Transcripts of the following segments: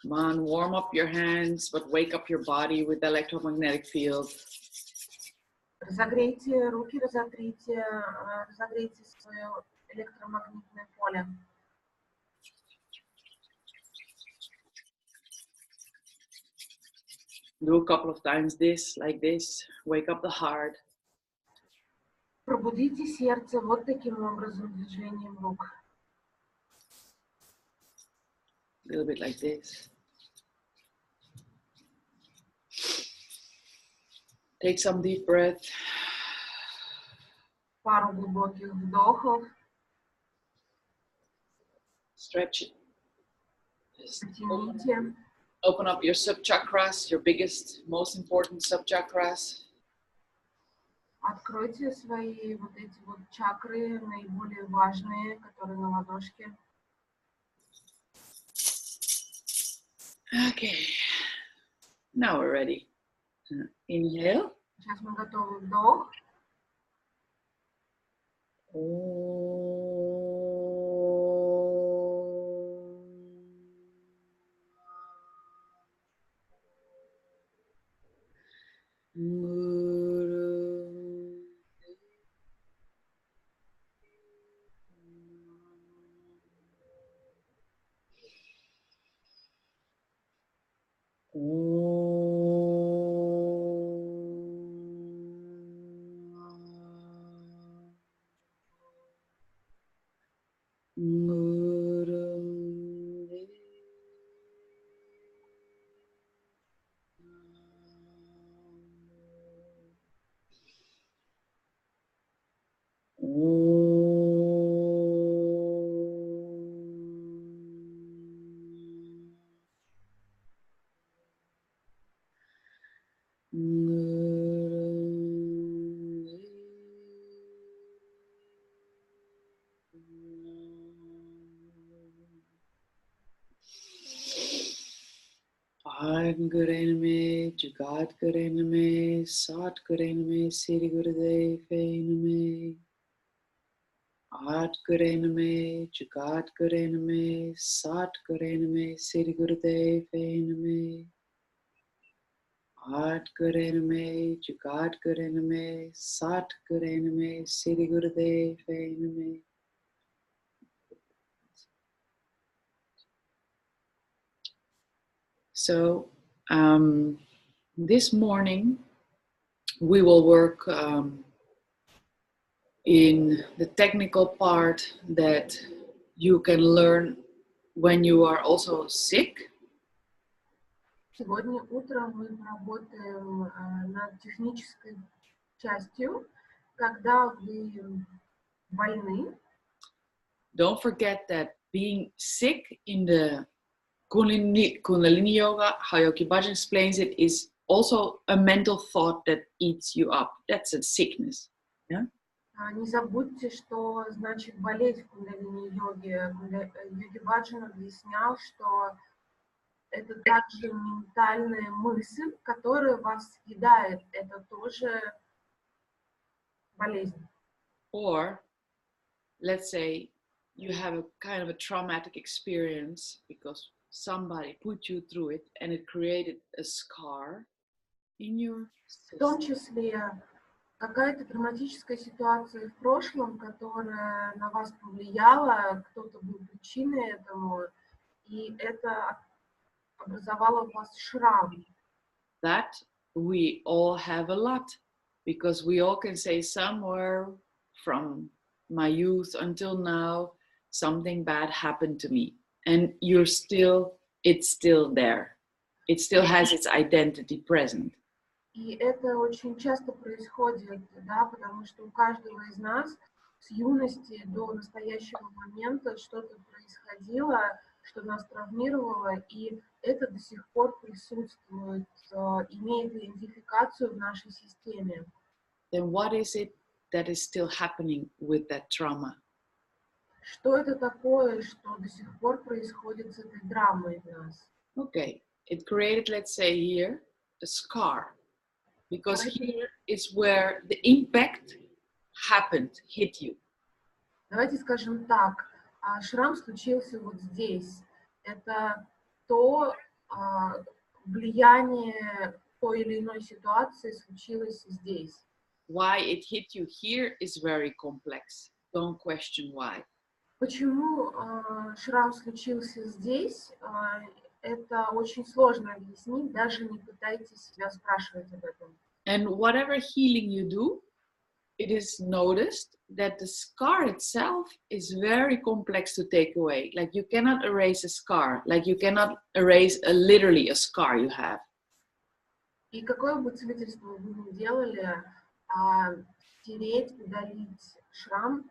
Come on, warm up your hands, but wake up your body with the electromagnetic field. Разогрейте руки, разогрейте свое электромагнитное поле. Do a couple of times this, like this. Wake up the heart. Пробудите сердце вот таким образом, движением рук. A little bit like this. Take some deep breath. Пару глубоких вдохов. Stretch it. Just Потяните. open up your subchakras, your biggest, most important subchakras. Откройте свои вот эти вот чакры, наиболее важные, которые на ладошке. Okay. Now we're ready. Inhale. Сейчас мы готовы. Вдох. Gurename, Jugat Gurename, Sat Gurename, Siri Gurudev Name. Art Gurename, Jugat Gurename, Sat Gurename, Siri Gurudev Name. Art Gurename, Jugat Gurename, Sat Gurename, Siri Gurudev Name. So, this morning we will work in the technical part that you can learn when you are also sick. Сегодня утром мы поработаем над технической частью, когда вы больны. Don't forget that being sick in the Kundalini Yoga, how Yogi Bhajan explains it, is also a mental thought that eats you up. That's a sickness. Yeah? Не забудьте, что значит болеть в кундалини-йоге. Йоги Баджан объяснял, что это также ментальная мысль, которая вас съедает. Это тоже болезнь. Or, let's say, you have a kind of a traumatic experience because somebody put you through it and it created a scar in your В том system. числе какая-то травматическая ситуация в прошлом, которая на вас повлияла, кто-то был причиной этому, и это образовало у вас шрам. That we all have a lot because we all can say somewhere from my youth until now something bad happened to me, and it's still there. It still has its identity present. И это очень часто происходит, да, потому что у каждого из нас с юности до настоящего момента что-то происходило, что нас травмировало, и это до сих пор присутствует, имеет идентификацию в нашей системе. Then what is it that is still happening with that trauma? Что это такое, что до сих пор происходит с этой драмой в нас? Okay, it created, let's say here, a scar. Because here is where the impact happened, hit you. Давайте скажем так, шрам случился вот здесь. Это то влияние той или иной ситуации случилось здесь. Why it hit you here is very complex. Don't question why. Почему шрам случился здесь, это очень сложно объяснить, даже не пытайтесь себя спрашивать об этом. And whatever healing you do, it is noticed that the scar itself is very complex to take away. Like you cannot erase a scar, like you cannot erase literally a scar you have. И какое бы целительство вы ни делали, стереть, удалить шрам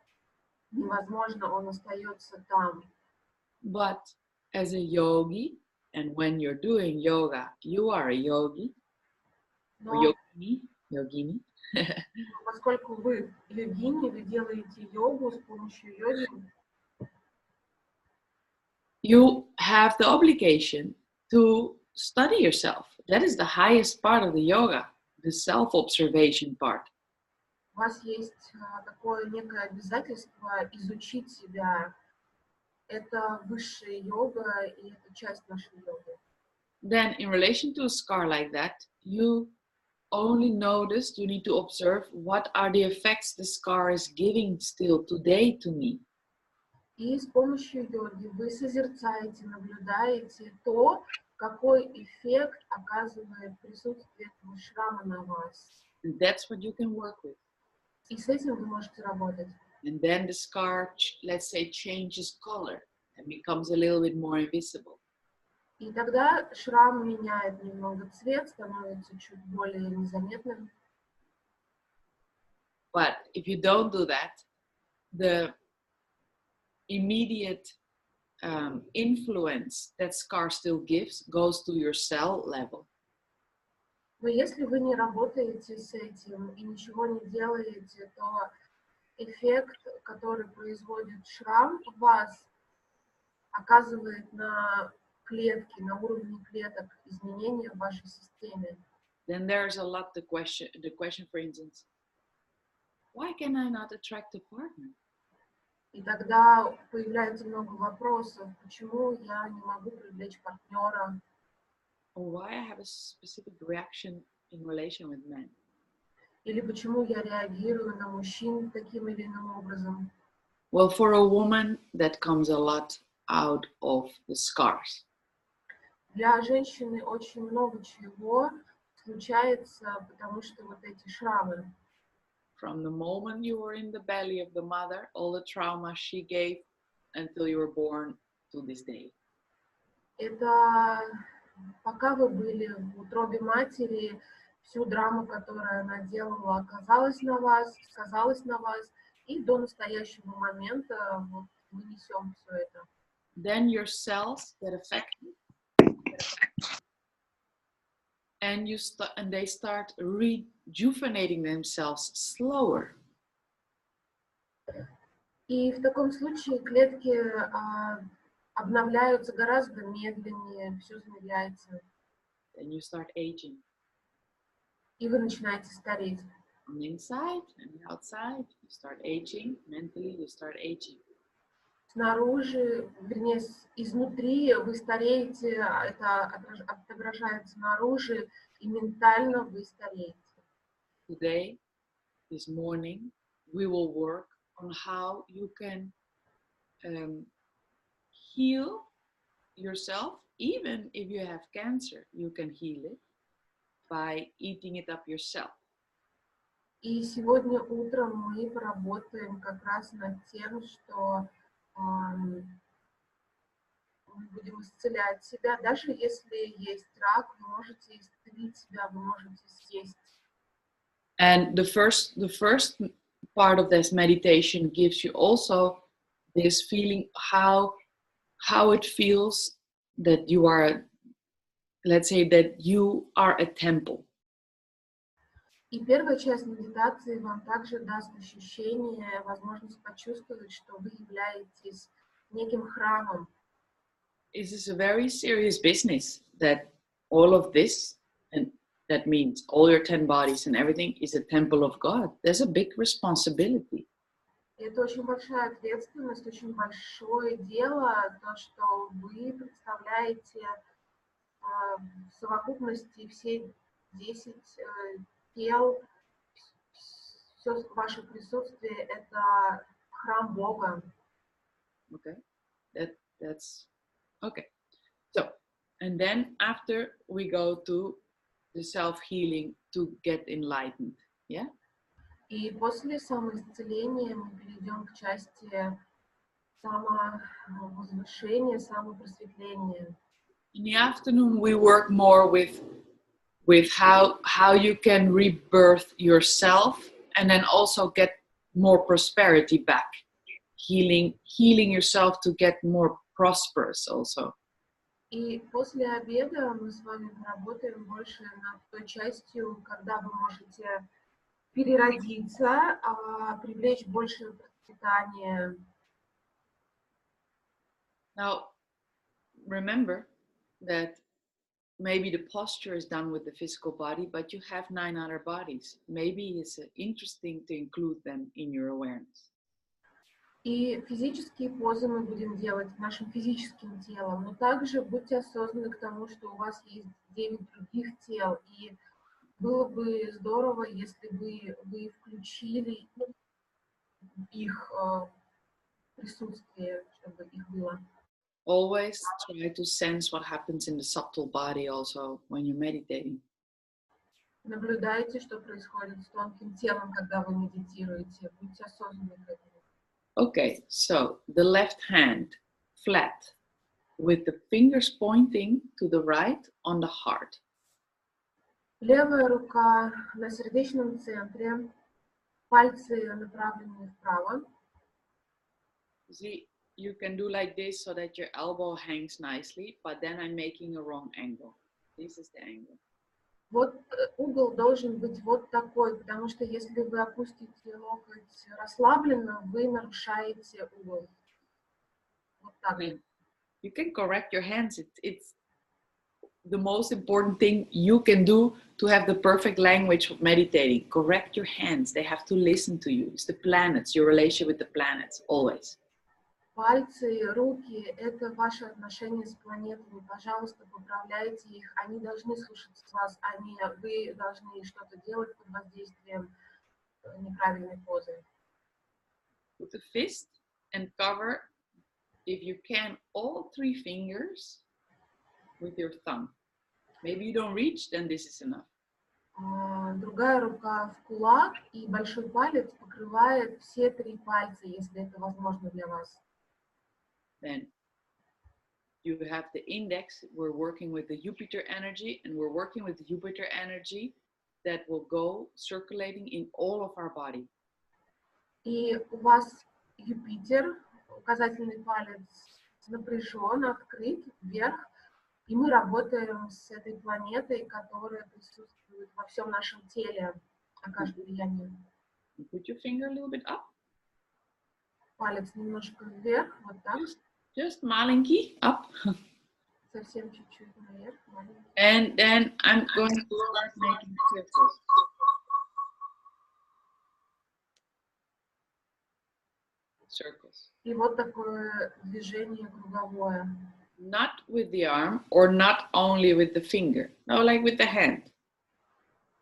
невозможно, он остается там. But as a yogi, and when you're doing yoga, you are a yogi, or Но yogini. поскольку вы йогини, вы делаете йогу с помощью йоги, You have the obligation to study yourself. That is the highest part of the yoga, the self-observation part. у вас есть такое некое обязательство изучить себя. Это высшая йога, и это часть нашей йоги. Then in relation to a scar like that, you only notice, you need to observe what are the effects the scar is giving still today to me. И с помощью йоги вы созерцаете, наблюдаете то, какой эффект оказывает присутствие этого шрама на вас. And that's what you can work with. И с этим вы можете работать. And then the scar, let's say, changes color and becomes a little bit more invisible. И тогда шрам меняет немного цвет, становится чуть более незаметным. But if you don't do that, the immediate influence that scar still gives goes to your cell level. Но если вы не работаете с этим и ничего не делаете, то эффект, который производит шрам в вас, оказывает на клетки, на уровне клеток изменения в вашей системе. Then there's a lot the question, for instance, why can I not attract a partner? И тогда появляется много вопросов, почему я не могу привлечь партнера, Or why I have a specific reaction in relation with men? или почему я реагирую на мужчин таким или иным образом. Well, for a woman, that comes a lot out of the scars. Для женщины очень много чего случается, потому что вот эти шрамы. From the moment you were in the belly of the mother, all the trauma she gave until you were born to this day. Это пока вы были в утробе матери, всю драму, которую она делала, оказалась на вас, сказалась на вас, и до настоящего момента вот, мы несем все это. Then your cells get affected, and they start rejuvenating themselves slower. И в таком случае клетки обновляются гораздо медленнее, все замедляется. Then you start aging. И вы начинаете стареть. On the inside and the outside, you start aging. Mentally, you start aging. Снаружи, вернее, изнутри вы стареете, это отображается снаружи, и ментально вы стареете. Today, this morning, we will work on how you can heal yourself. Even if you have cancer, you can heal it by eating it up yourself. И сегодня утром мы поработаем как раз над тем, что мы будем исцелять себя. Даже если есть рак, вы можете исцелить себя, вы можете съесть. And the first part of this meditation gives you also this feeling how it feels that you are, let's say, that you are a temple. И первая часть медитации вам также даст ощущение, возможность почувствовать, что вы являетесь неким храмом. This is a very serious business, that all of this, and that means all your 10 bodies and everything, is a temple of God. There's a big responsibility. Это очень большая ответственность, очень большое дело, то, что вы представляете в совокупности все 10 тел, все ваше присутствие — это храм Бога. Okay, that's okay. So, and then after we go to the self-healing to get enlightened. Yeah. И после самоисцеления мы перейдем к части самовозвышения, самопросветления. In the afternoon, we work more with how you can rebirth yourself and then also get more prosperity back. Healing yourself to get more prosperous also. И после обеда мы с вами поработаем больше над той частью, когда вы можете переродиться, привлечь больше процветания. Now, remember that maybe the posture is done with the physical body, but you have 9 other bodies. Maybe it's interesting to include them in your awareness. И физические позы мы будем делать нашим физическим телом, но также будьте осознанны к тому, что у вас есть 9 других тел, и было бы здорово, если бы вы включили их присутствие, чтобы их было. Always try to sense what happens in the subtle body also when you're meditating. Наблюдайте, что происходит с тонким телом, когда вы медитируете. Будьте осознанны к этому. Okay, so the left hand flat with the fingers pointing to the right on the heart. Левая рука на сердечном центре, пальцы направлены вправо. See, you can do like this so that your elbow hangs nicely, but then I'm making a wrong angle. This is the angle. Вот угол должен быть вот такой, потому что если вы опустите локоть расслабленно, вы нарушаете угол. Вот так. You can correct your hands. It's the most important thing you can do to have the perfect language of meditating. Correct your hands. They have to listen to you. It's the planets, your relationship with the planets, always. Пальцы, руки — это ваши отношения с планетами. Пожалуйста, поправляйте их. Они должны слушаться вас, вы должны что-то делать под воздействием неправильной позы. Put the fist and cover, if you can, all 3 fingers with your thumb. Maybe you don't reach, then this is enough. Другая рука в кулак, и большой палец покрывает все 3 пальца, если это возможно для вас. Then you have the index. We're working with the Jupiter energy, and we're working with the Jupiter energy that will go circulating in all of our body. И у вас Юпитер, указательный палец напряжен, открыт, вверх, и мы работаем с этой планетой, которая присутствует во всем нашем теле, окажет влияние. Put your finger a little bit up. Палец немножко вверх, вот так. Just malinki up. Совсем чуть-чуть наверх. Маленький. And then I'm going to start making circles. Circles. И вот такое движение круговое. Not with the arm or not only with the finger. No, like with the hand.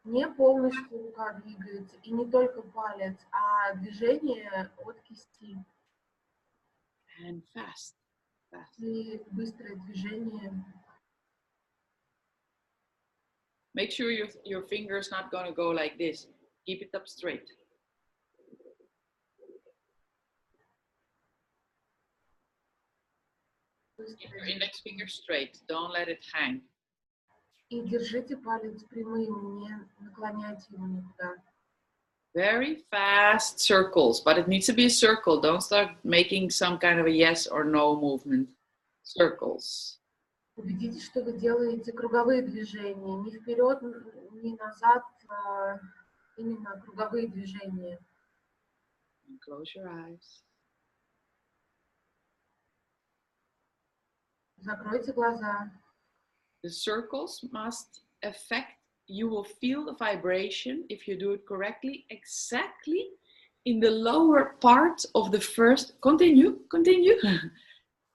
Не полностью рука двигается, и не только палец, а движение от кисти. And fast. И быстрое движение. Make sure your finger is not going to go like this. Keep it up straight. Keep your index finger straight. Don't let it hang. И держите палец прямым, не наклоняйте его никуда. Very fast circles, but it needs to be a circle. Don't start making some kind of a yes or no movement. Circles. Убедитесь, что вы делаете круговые движения, не вперед, не назад, именно круговые движения. And close your eyes. Закройте глаза. The circles must affect, you will feel the vibration if you do it correctly, exactly in the lower part of the first, continue.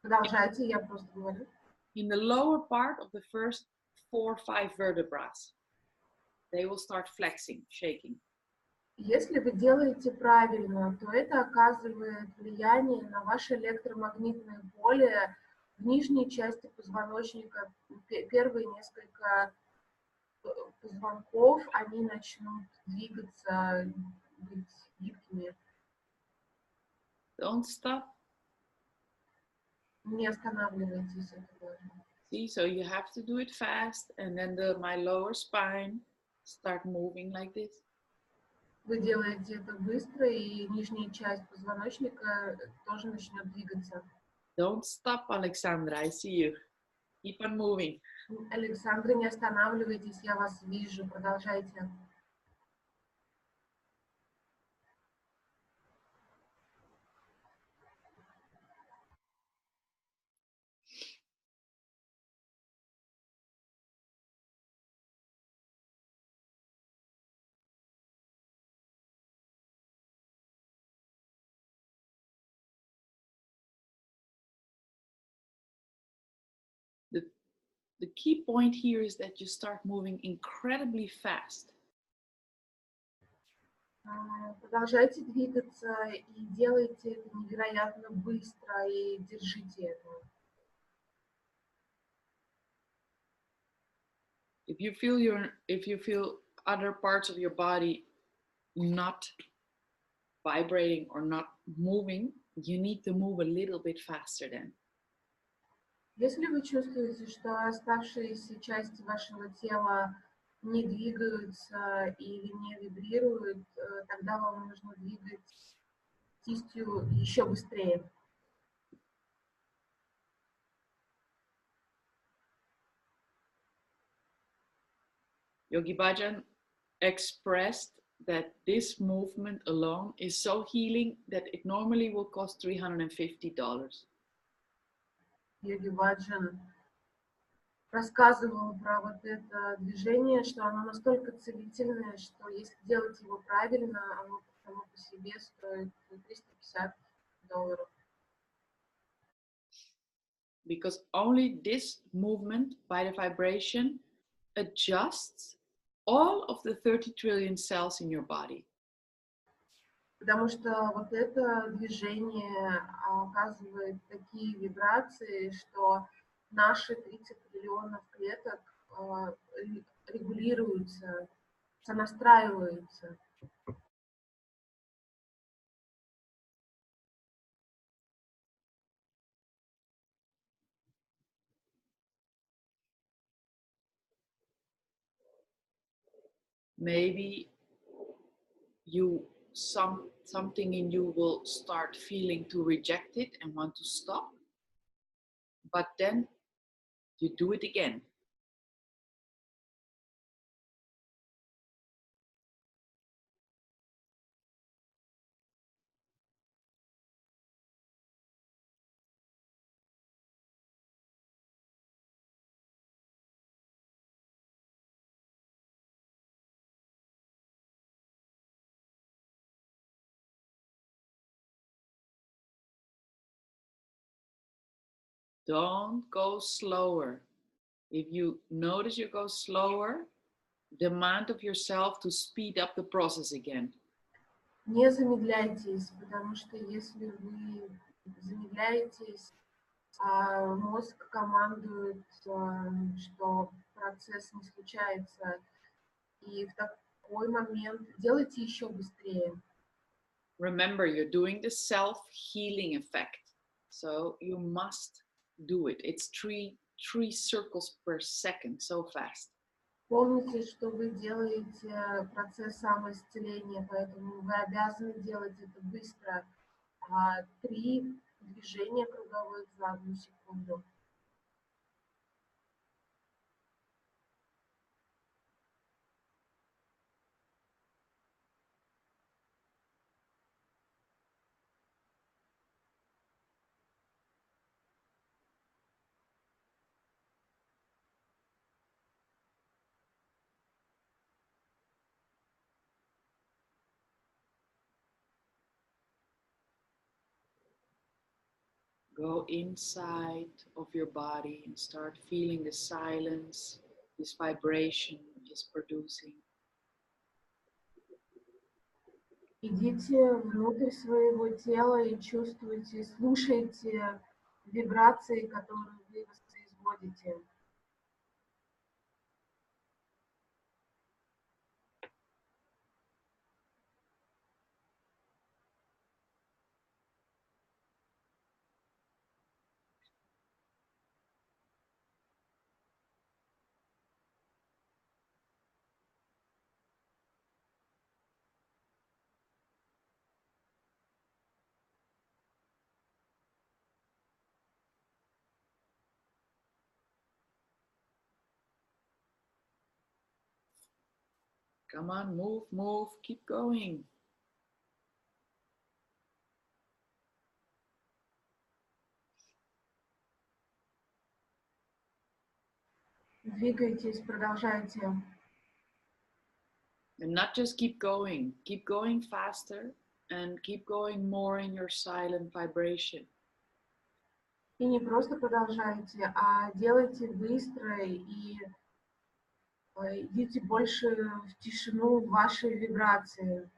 Продолжайте, я просто говорю. In the lower part of the first 4 or 5 vertebrae. They will start flexing, shaking. Если вы делаете правильно, то это оказывает влияние на ваше электромагнитное поле в нижней части позвоночника. Первые несколько позвонков, они начнут двигаться, быть гибкими. Don't stop. Не останавливайтесь, это важно. See, so you have to do it fast, and then my lower spine start moving like this. Вы делаете это быстро, и нижняя часть позвоночника тоже начнет двигаться. Don't stop, Alexandra. I see you. Keep on moving. Александра, не останавливайтесь, я вас вижу, продолжайте. The key point here is that you start moving incredibly fast. Продолжайте двигаться и делайте это невероятно быстро и держите это. If you feel other parts of your body not vibrating or not moving, you need to move a little bit faster then. Если вы чувствуете, что оставшиеся части вашего тела не двигаются или не вибрируют, тогда вам нужно двигать кистью еще быстрее. Yogi Bhajan expressed that this movement alone is so healing that it normally will cost $350. Йоги Баджан рассказывал про вот это движение, что оно настолько целительное, что если делать его правильно, оно само по себе стоит $350. Because only this movement by the vibration adjusts all of the 30 trillion cells in your body. Потому что вот это движение оказывает такие вибрации, что наши 30 триллионов клеток регулируются, сонастраиваются. Maybe something in you will start feeling to reject it and want to stop, but then you do it again. Don't go slower. If you notice you go slower, demand of yourself to speed up the process again. Не замедляйтесь, потому что если вы замедляетесь, мозг командует, что процесс не случается, и в такой момент делайте еще быстрее. Remember, you're doing the self-healing effect, so you must do it. It's three circles per second, so fast. Помните, что вы делаете процесс самоисцеления, поэтому вы обязаны делать это быстро. 3 движения круговых за 1 секунду. Go inside of your body and start feeling the silence, this vibration is producing. Идите внутрь своего тела и чувствуйте, слушайте вибрации, которые вы воспроизводите. Come on, move, move, keep going. Двигайтесь, продолжайте. And not just keep going faster and keep going more in your silent vibration. И не просто продолжайте, а делайте быстро и идите больше в тишину вашей вибрации.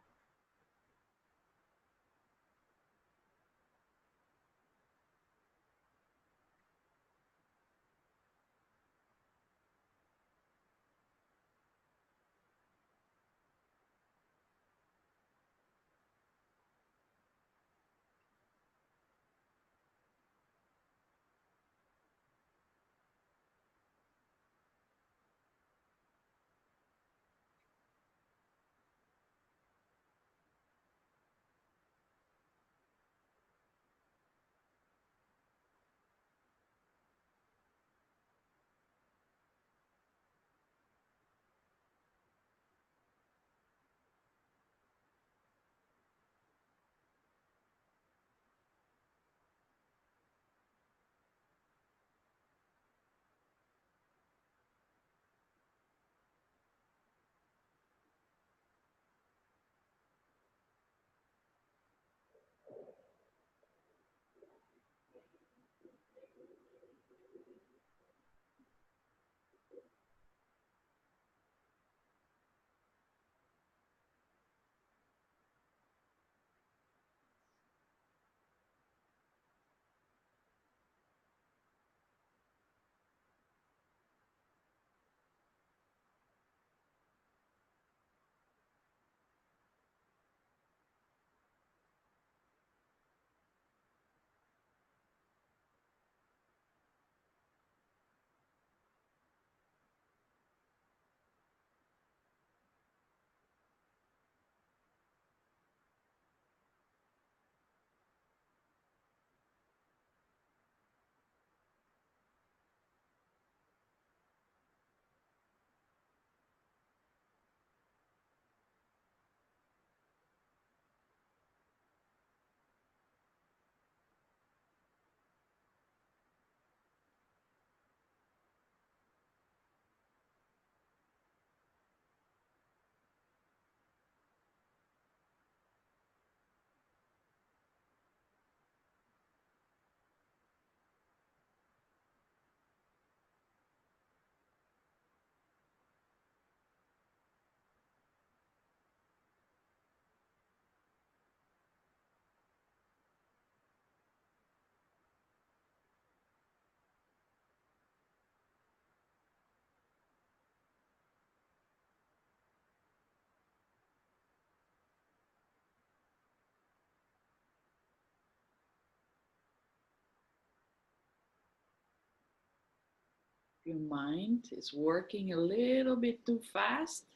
Your mind is working a little bit too fast.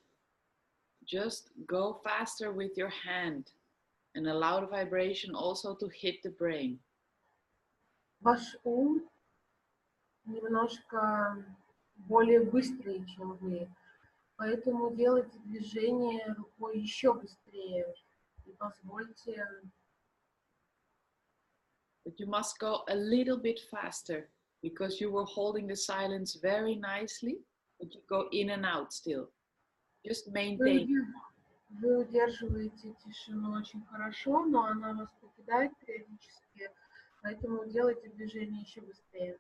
Just go faster with your hand and allow the vibration also to hit the brain. Ваш ум немножко более быстрый, чем вы, поэтому делайте движение рукой еще быстрее и позвольте. But you must go a little bit faster because you were holding the silence very nicely, but you go in and out still. Just maintain. Вы удерживаете тишину очень хорошо, но она вас покидает периодически, поэтому делайте движение еще быстрее.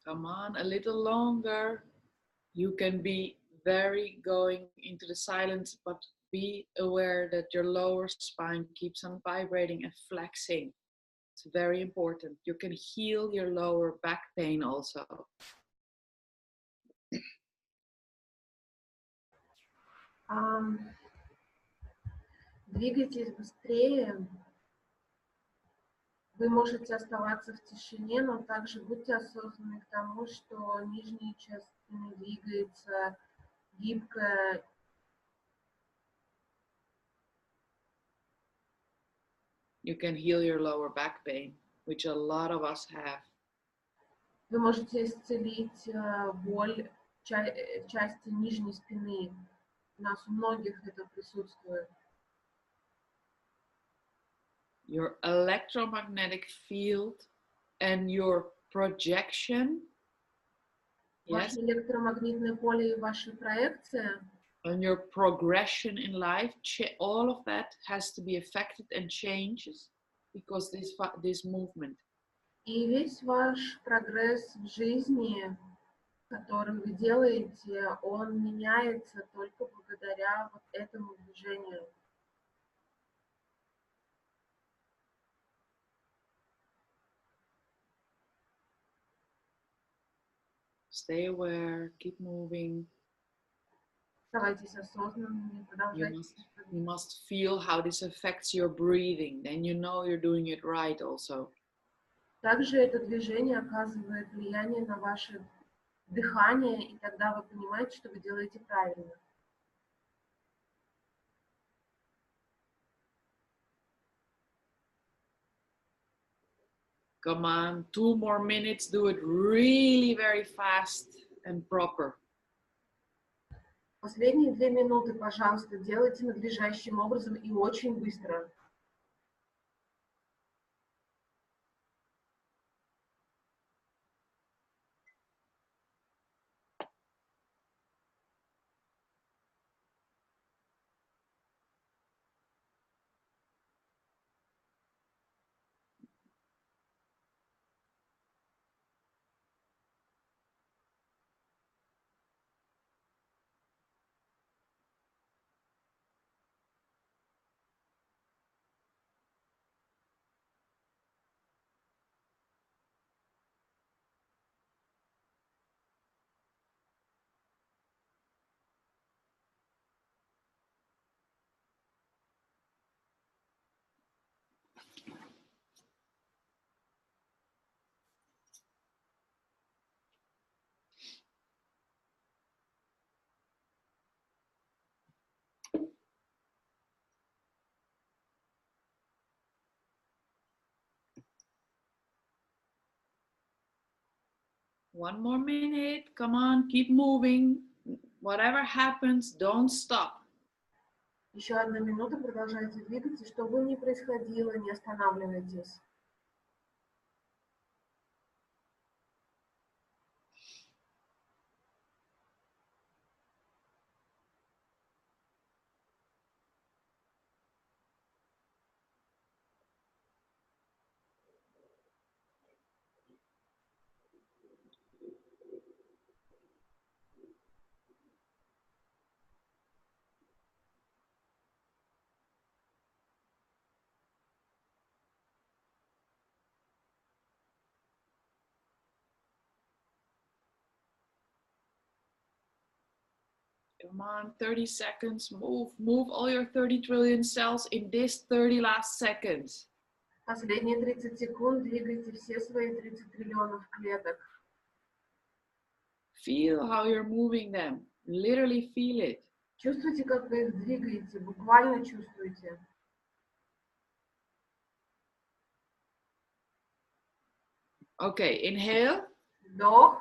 Come on, a little longer. You can be very going into the silence, but be aware that your lower spine keeps on vibrating and flexing. It's very important. You can heal your lower back pain also. Двигайтесь быстрее. Вы можете оставаться в тишине, но также будьте осознанны к тому, что нижняя часть спины двигается, гибкая. You can heal your lower back pain, which a lot of us have. Вы можете исцелить боль части нижней спины. У нас у многих это присутствует. Your electromagnetic field and your projection. Ваше электромагнитное поле и ваша проекция. And your progression in life, all of that has to be affected and changes because this movement. И весь ваш прогресс в жизни, который вы делаете, он меняется только благодаря вот этому движению. Stay aware, keep moving. Оставайтесь осознанными, продолжайте. You must feel how this affects your breathing. Then you know you're doing it right also. Также это движение оказывает влияние на ваше дыхание, и тогда вы понимаете, что вы делаете правильно. Come on, 2 more minutes. Do it really very fast and proper. Последние 2 минуты, пожалуйста, делайте надлежащим образом и очень быстро. One more minute. Come on, keep moving. Whatever happens, don't stop. Еще 1 минута, продолжайте двигаться, что бы ни происходило, не останавливайтесь. Come on, 30 seconds. Move all your 30 trillion cells in this 30 last seconds. Последние 30 секунд двигайте все свои 30 триллионов клеток. Feel how you're moving them. Literally feel it. Чувствуйте, как вы их двигаете, буквально чувствуйте. Okay, inhale. Вдох.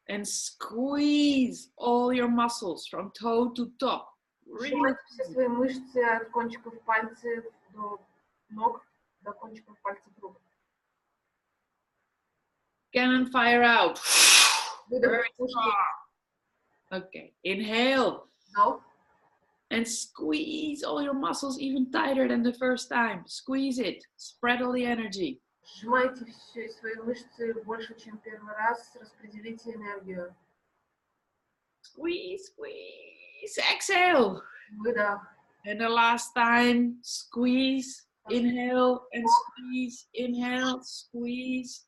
And squeeze all your muscles from toe to top. Сжимайте все свои мышцы от кончиков пальцев до ног, до кончиков пальцев рук. Cannon fire out. Выдох из пушки. Okay, inhale. Вдох. And squeeze all your muscles even tighter than the first time. Squeeze it. Spread all the energy. Сжимайте все свои мышцы больше, чем первый раз. Распределите энергию. Squeeze, squeeze. Exhale. Выдох. And the last time, squeeze. Inhale and squeeze. Inhale, squeeze.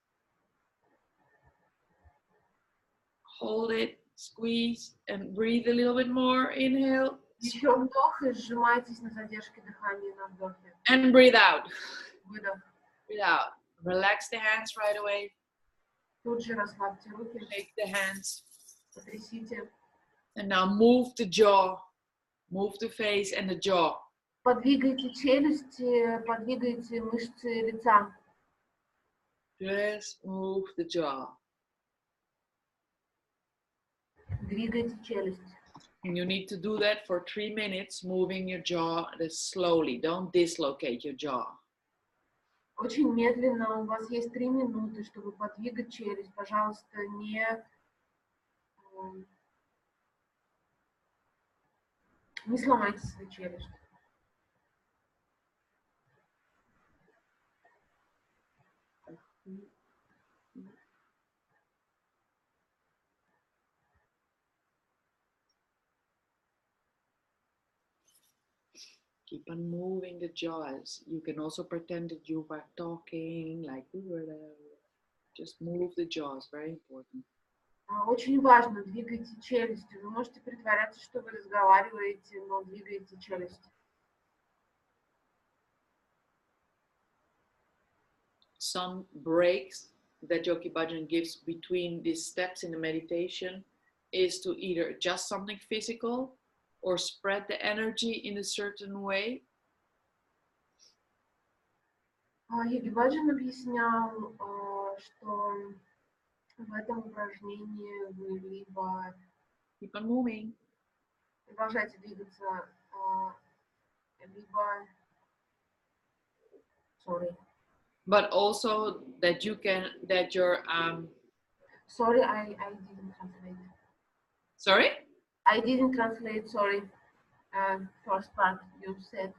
Hold it. Squeeze. And breathe a little bit more. Inhale. Еще вдох и сжимайтесь на задержке дыхания на вдохе. And breathe out. Выдох. Breathe out. Relax the hands right away. Тут же расслабьте руки. Shake the hands. Потрясите. And now move the jaw. Move the face and the jaw. Подвигайте челюсти, подвигайте мышцы лица. Just move the jaw. Двигайте челюсть. And you need to do that for 3 minutes, moving your jaw slowly. Don't dislocate your jaw. Очень медленно. У вас есть 3 минуты, чтобы подвигать челюсть. Пожалуйста, не сломайте свою челюсть. Keep on moving the jaws. You can also pretend that you were talking, like we were there. Just move the jaws, very important. Очень важно, двигайте челюсти. Вы можете притворяться, что вы разговариваете, но двигайте челюсти. Some breaks that Yogi Bhajan gives between these steps in the meditation is to either adjust something physical or spread the energy in a certain way. Йоги Баджан объяснял, что в этом упражнении вы либо Keep on moving. продолжаете двигаться, либо... Sorry. But also that you can, that your... Sorry, I didn't translate. Sorry? I didn't translate, sorry. First part you said.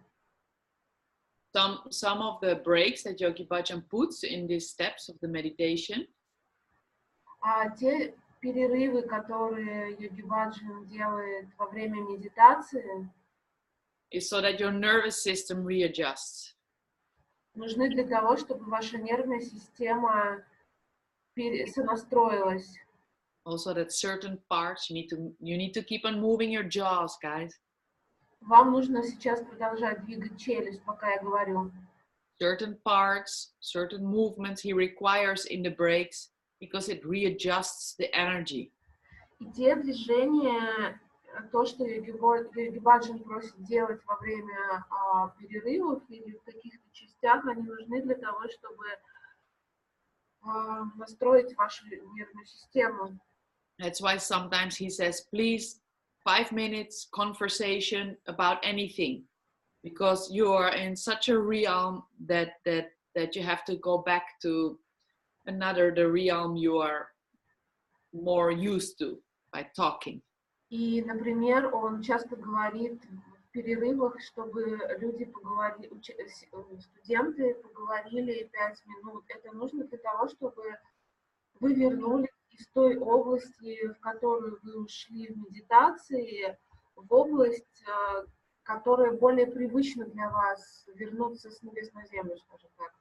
Some of the breaks that Yogi Bhajan puts in these steps of the meditation Те перерывы, которые Йоги Баджан делает во время медитации, is so that your nervous system readjusts. нужны для того, чтобы ваша нервная система сонастроилась. Also that certain parts you need to keep on moving your jaws, guys. Вам нужно сейчас продолжать двигать челюсть, пока я говорю. Certain parts, certain movements he requires in the breaks because it readjusts the energy. И те движения, то, что Йоги Баджан просит делать во время перерывов или в каких-то частях, они нужны для того, чтобы настроить вашу нервную систему. That's why sometimes he says, please, 5 minutes conversation about anything, because you are in such a realm that you have to go back to the realm you are more used to by talking. И, например, он часто говорит в перерывах, чтобы люди поговорили, студенты поговорили 5 минут. Это нужно для того, чтобы вы вернулись из той области, в которую вы ушли в медитации, в область, которая более привычна для вас, вернуться с небес на землю, скажем так.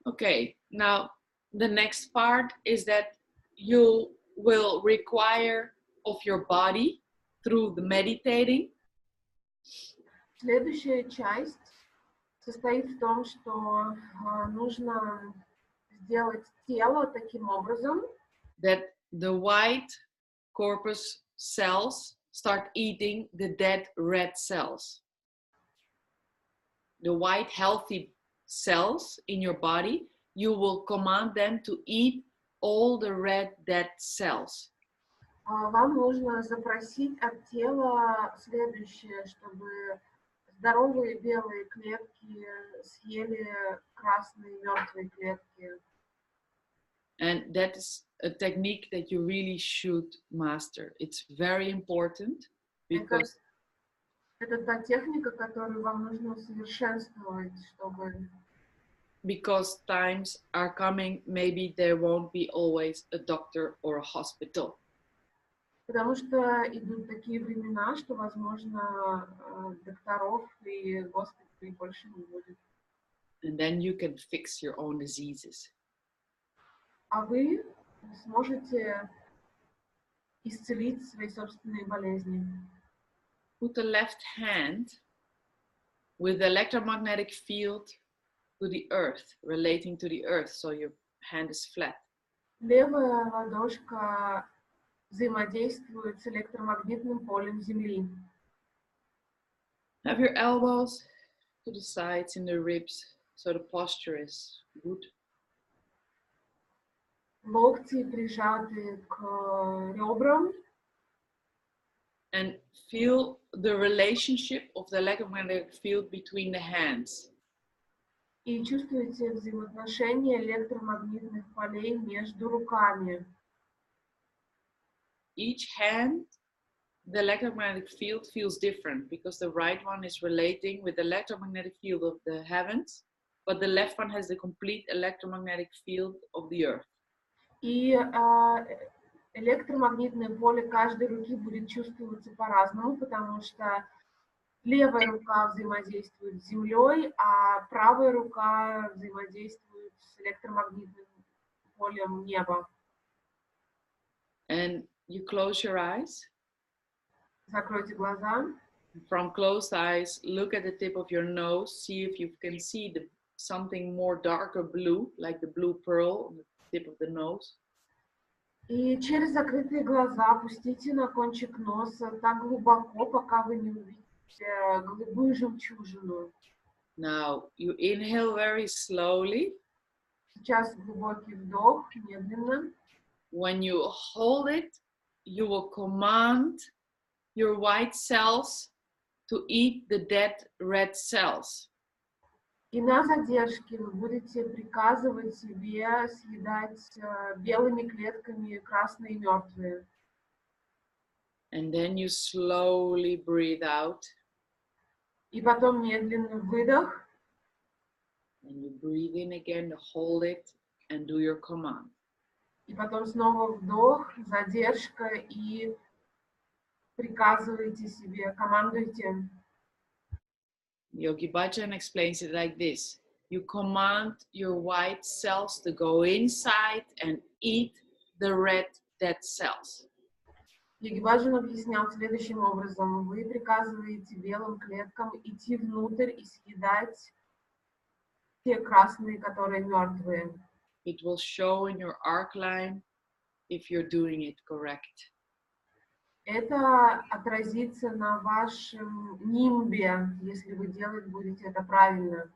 Okay, now the next part is that you will require of your body through the meditating. Следующая часть состоит в том, что нужно сделать тело таким образом, that the white corpus cells start eating the dead red cells. The white healthy cells in your body, you will command them to eat all the red dead cells. Вам нужно запросить от тела следующее, чтобы здоровые белые клетки съели красные мертвые клетки. And that is a technique that you really should master. It's very important because Это та техника, которую вам нужно усовершенствовать, чтобы because times are coming, maybe there won't be always a doctor or a hospital. Потому что идут такие времена, что, возможно, докторов и госпиталей больше не будет. And then you can fix your own diseases. А вы сможете исцелить свои собственные болезни. Put the left hand with the electromagnetic field to the earth, relating to the earth, so your hand is flat. Левая ладошка взаимодействует с электромагнитным полем Земли. Have your elbows to the sides in the ribs, so the posture is good. Локти прижаты к ребрам. And feel the relationship of the electromagnetic field between the hands. И чувствуете взаимоотношения электромагнитных полей между руками. Each hand, the electromagnetic field feels different because the right one is relating with the electromagnetic field of the heavens, but the left one has the complete electromagnetic field of the earth. И электромагнитное поле каждой руки будет чувствоваться по-разному, потому что левая рука взаимодействует с Землей, а правая рука взаимодействует с электромагнитным полем неба. And you close your eyes. Закройте глаза. From closed eyes, look at the tip of your nose, see if you can see something more darker blue, like the blue pearl on the tip of the nose. И через закрытые глаза опустите на кончик носа так глубоко, пока вы не увидите голубую жемчужину. Now you inhale very slowly. Сейчас глубокий вдох, медленно. When you hold it, you will command your white cells to eat the dead red cells. И на задержке вы будете приказывать себе съедать белыми клетками красные мертвые. And then you slowly breathe out. И потом медленно выдох. And you breathe in again, hold it, and do your command. И потом снова вдох, задержка, и приказывайте себе, командуйте. Yogi Bhajan explains it like this. You command your white cells to go inside and eat the red dead cells. Йоги Баджан объяснял следующим образом. Вы приказываете белым клеткам идти внутрь и съедать те красные, которые мертвые. It will show in your arc line if you're doing it correct. Это отразится на вашем нимбе, если вы делать будете это правильно.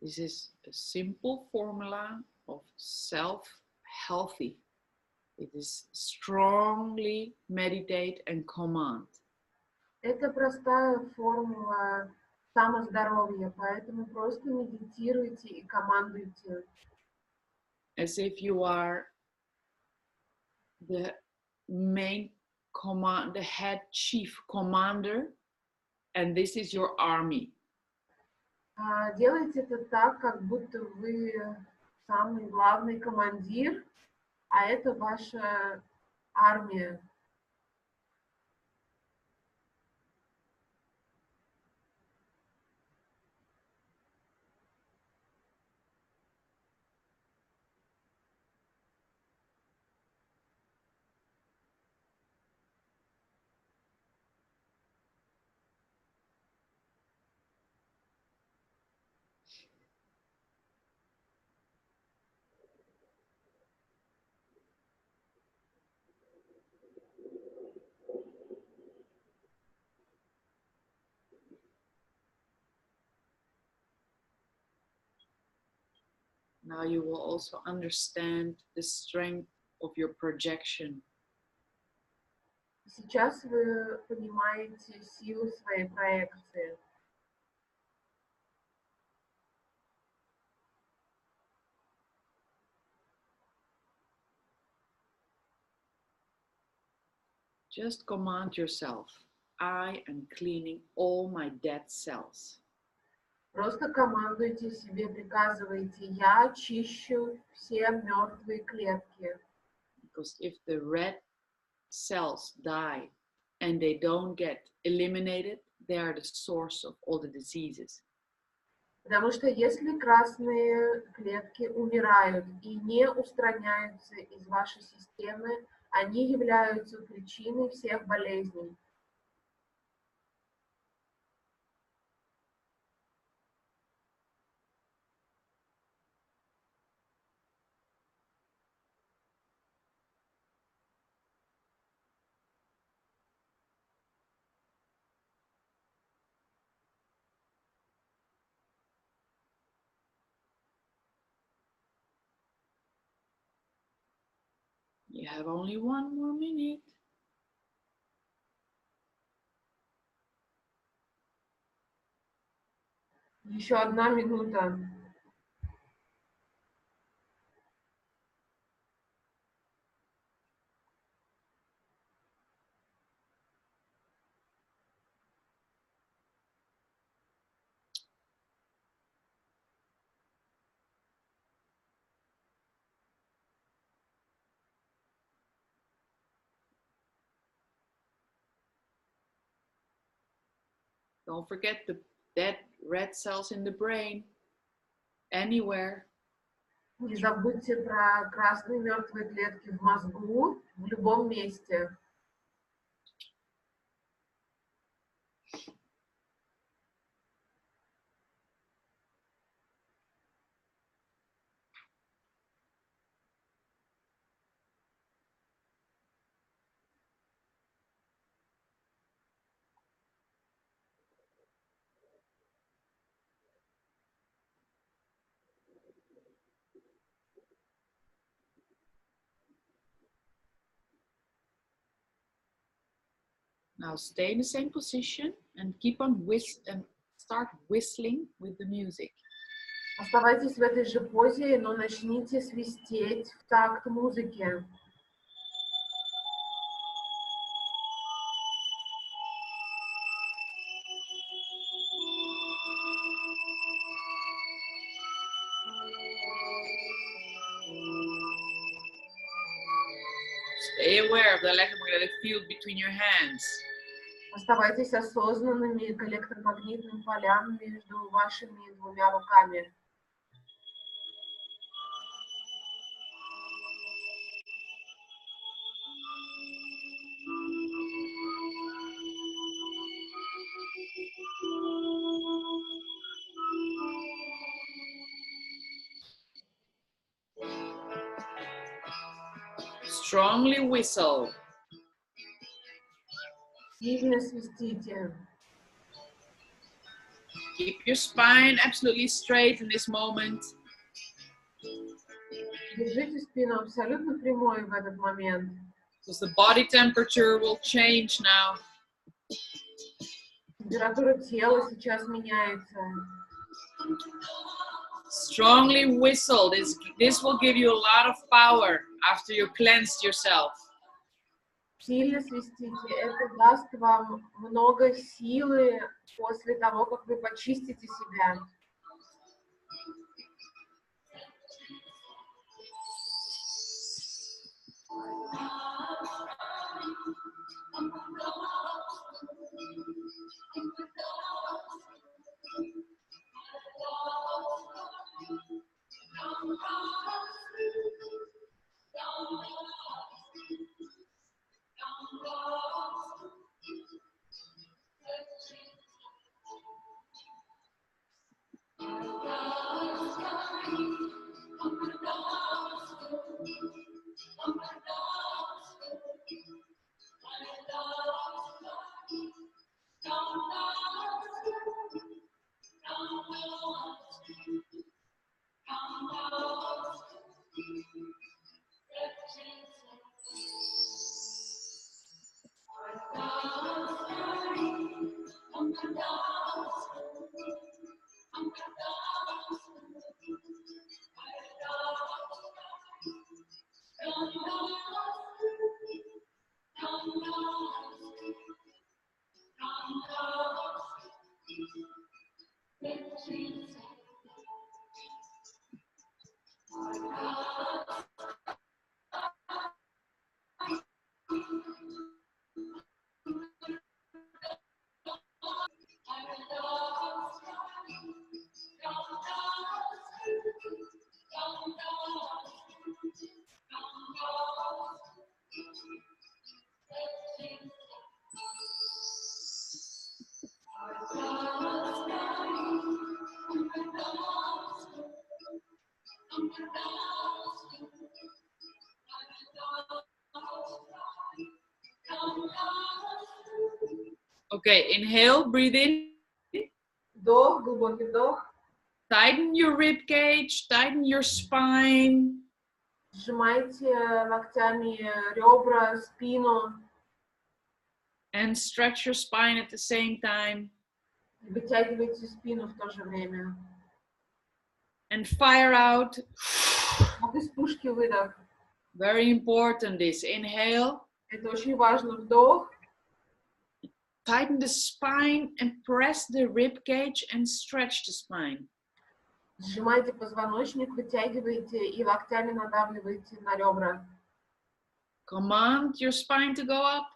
This is a simple formula of self-healthy. It is strongly meditate and command. Это простая формула самоздоровья, поэтому просто медитируйте и командуйте. As if you are the main command, the head chief commander, and this is your army. Делайте это так, как будто вы самый главный командир, а это ваша армия. Now you will also understand the strength of your projection. Сейчас вы понимаете силу своей проекции. Just command yourself, I am cleaning all my dead cells. Просто командуйте себе, приказывайте, я чищу все мертвые клетки. Because if the red cells die and they don't get eliminated, they are the source of all the diseases. Потому что если красные клетки умирают и не устраняются из вашей системы, они являются причиной всех болезней. You have only 1 more minute. Еще 1 минута. Don't forget the dead red cells in the brain. Anywhere. Не забудьте про красные мертвые клетки в мозгу в любом месте. Now stay in the same position and keep on start whistling with the music. Оставайтесь в этой же позе, но начните свистеть в такт музыки. Stay aware of the electromagnetic field between your hands. Оставайтесь осознанными к электромагнитным полям между вашими 2 руками. Strongly whistle. Сильно свистите. Keep your spine absolutely straight in this moment. Держите спину абсолютно прямой в этот момент. Because the body temperature will change now. Температура тела сейчас меняется. Strongly whistle. This will give you a lot of power after you cleansed yourself. Сильно свистите. Это даст вам много силы после того, как вы почистите себя. Okay, inhale, breathe in. Вдох, глубокий вдох. Tighten your rib cage, tighten your spine. Сжимайте локтями ребра, спину. And stretch your spine at the same time. Вытягивайте спину в то же время. And fire out. Как из пушки выдох. Very important this. Inhale. Это очень важно. Вдох. Tighten the spine and press the rib cage and stretch the spine. Сжимайте позвоночник, вытягивайте и локтями надавливайте на ребра. Command your spine to go up.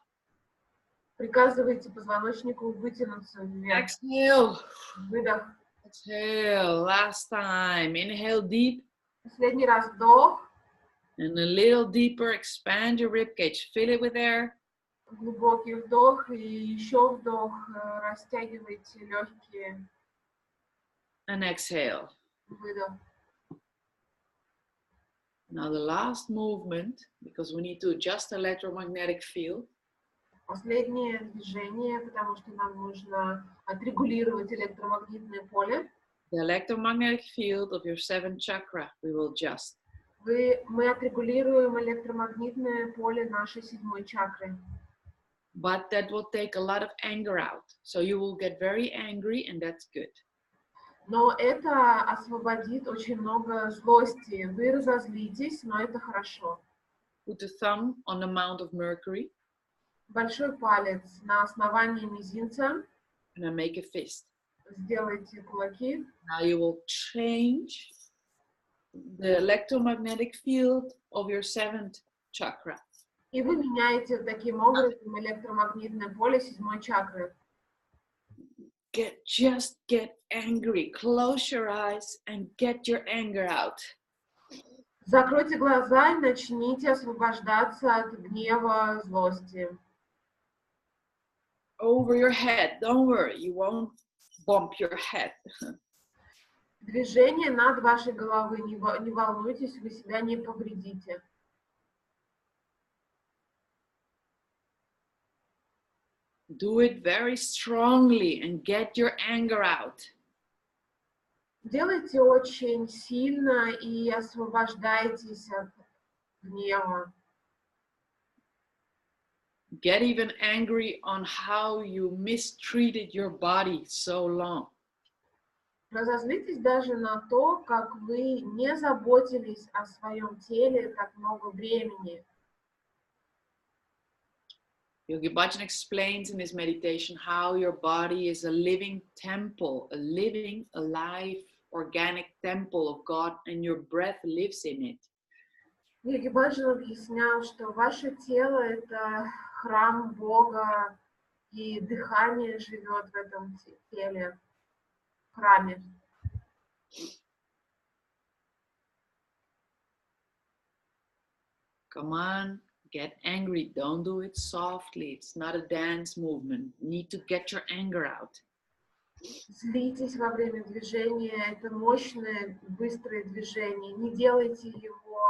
Приказывайте позвоночнику вытянуться вверх. Exhale. Выдох. Exhale. Last time. Inhale deep. Последний раз вдох. And a little deeper. Expand your rib cage. Fill it with air. Глубокий вдох и еще вдох. Растягивайте легкие. And exhale. Выдох. Now the last movement, because we need to adjust the electromagnetic field. Последнее движение, потому что нам нужно отрегулировать электромагнитное поле. The electromagnetic field of your seventh chakra, we will adjust. Мы отрегулируем электромагнитное поле нашей седьмой чакры. But that will take a lot of anger out. So you will get very angry and that's good. Но это освободит очень много злости. Вы разозлитесь, но это хорошо. Put the thumb on the mount of Mercury. Большой палец на основании мизинца. And then make a fist. Сделайте кулаки. Now you will change the electromagnetic field of your seventh chakra. И вы меняете таким образом электромагнитное поле седьмой чакры. Just get angry. Close your eyes and get your anger out. Закройте глаза и начните освобождаться от гнева, злости. Over your head. Don't worry, you won't bump your head. Движение над вашей головой. Не волнуйтесь, вы себя не повредите. Do it very strongly and get your anger out. Делайте очень сильно и освобождайтесь от гнева. Get even angry on how you mistreated your body so long. Разозлитесь даже на то, как вы не заботились о своем теле так много времени. Yogi Bhajan explains in his meditation how your body is a living temple, a living, alive, organic temple of God, and your breath lives in it. Йоги Баджан объяснял, что ваше тело – это храм Бога, и дыхание живет в этом теле, в храме. Come on, get angry. Don't do it softly. It's not a dance movement. You need to get your anger out. Злитесь во время движения, это мощное, быстрое движение. Не делайте его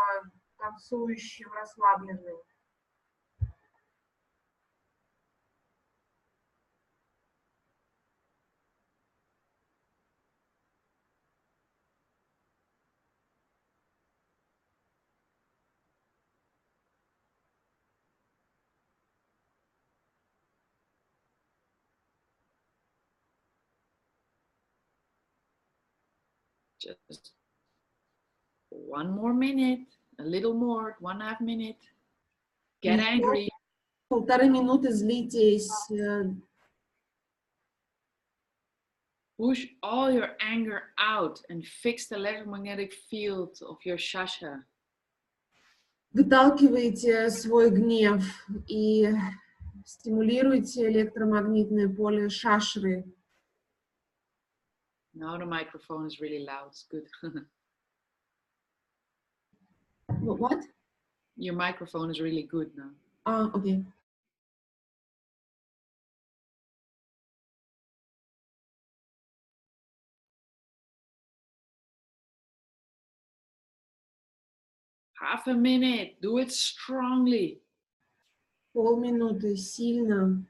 танцующим, расслабленным. Just 1 more minute, a little more, 1.5 minute. Get angry. 1,5 минуты злитесь. Push all your anger out and fix the electromagnetic field of your shasha. Выталкивайте свой гнев и стимулируйте электромагнитное поле шашры. Now the microphone is really loud. It's good. What? Your microphone is really good now. Okay. Half a minute. Do it strongly. Полминуты, сильно.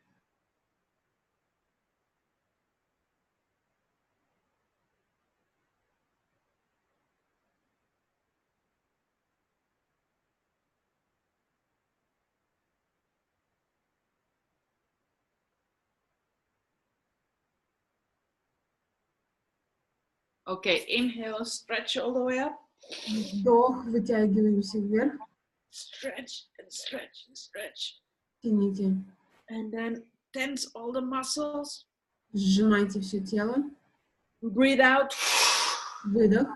Okay, inhale, stretch all the way up. Вдох, вытягиваемся вверх. Stretch and stretch and stretch. Тяните. And then tense all the muscles. Сжимайте все тело. Breathe out. Выдох.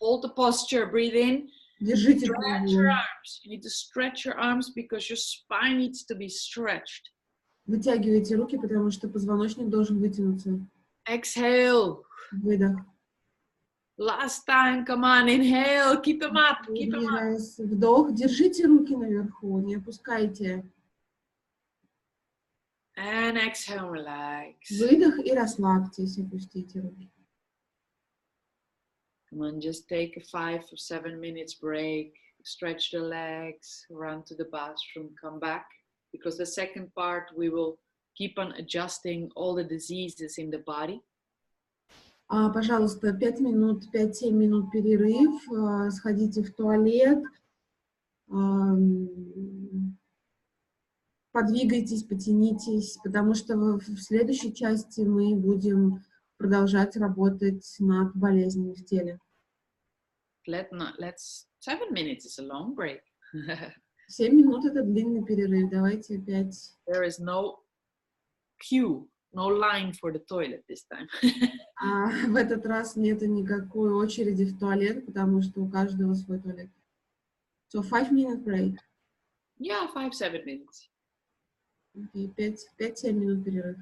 Hold the posture. Breathe in. Держите Stretch your позу. arms. You need to stretch your arms because your spine needs to be stretched. Вытягивайте руки, потому что позвоночник должен вытянуться. Exhale. Выдох. Last time, come on, inhale. Keep them up. Keep them Один up. раз. Вдох. Держите руки наверху, не опускайте. And exhale, relax. Выдох и расслабьтесь, опустите руки. Come on, just take a 5 or 7 minutes break. Stretch the legs, run to the bathroom, come back. Because the second part, we will keep on adjusting all the diseases in the body. Пожалуйста, 5 минут, 5-7 минут перерыв. Сходите в туалет. Подвигайтесь, потянитесь, потому что в следующей части мы будем продолжать работать над болезнями в теле. Let's 7 minutes is a long break. 7 минут — это длинный перерыв. Давайте опять. There is no queue, no line for the toilet this time. В этот раз нет никакой очереди в туалет, потому что у каждого свой туалет. So 5-minute break. Yeah, 5-7 minutes. Okay, 5-7 минут перерыв.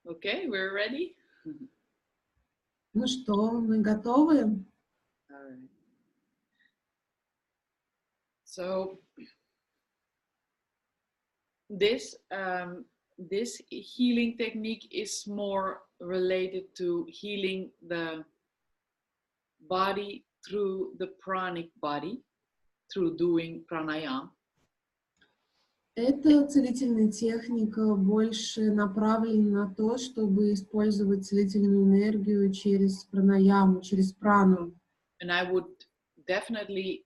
Okay, we're ready. Ну что, мы готовы? All right. So this healing technique is more related to healing the body through the pranic body, through doing pranayama. Эта целительная техника больше направлена на то, чтобы использовать целительную энергию через пранаяму, через прану. And I would definitely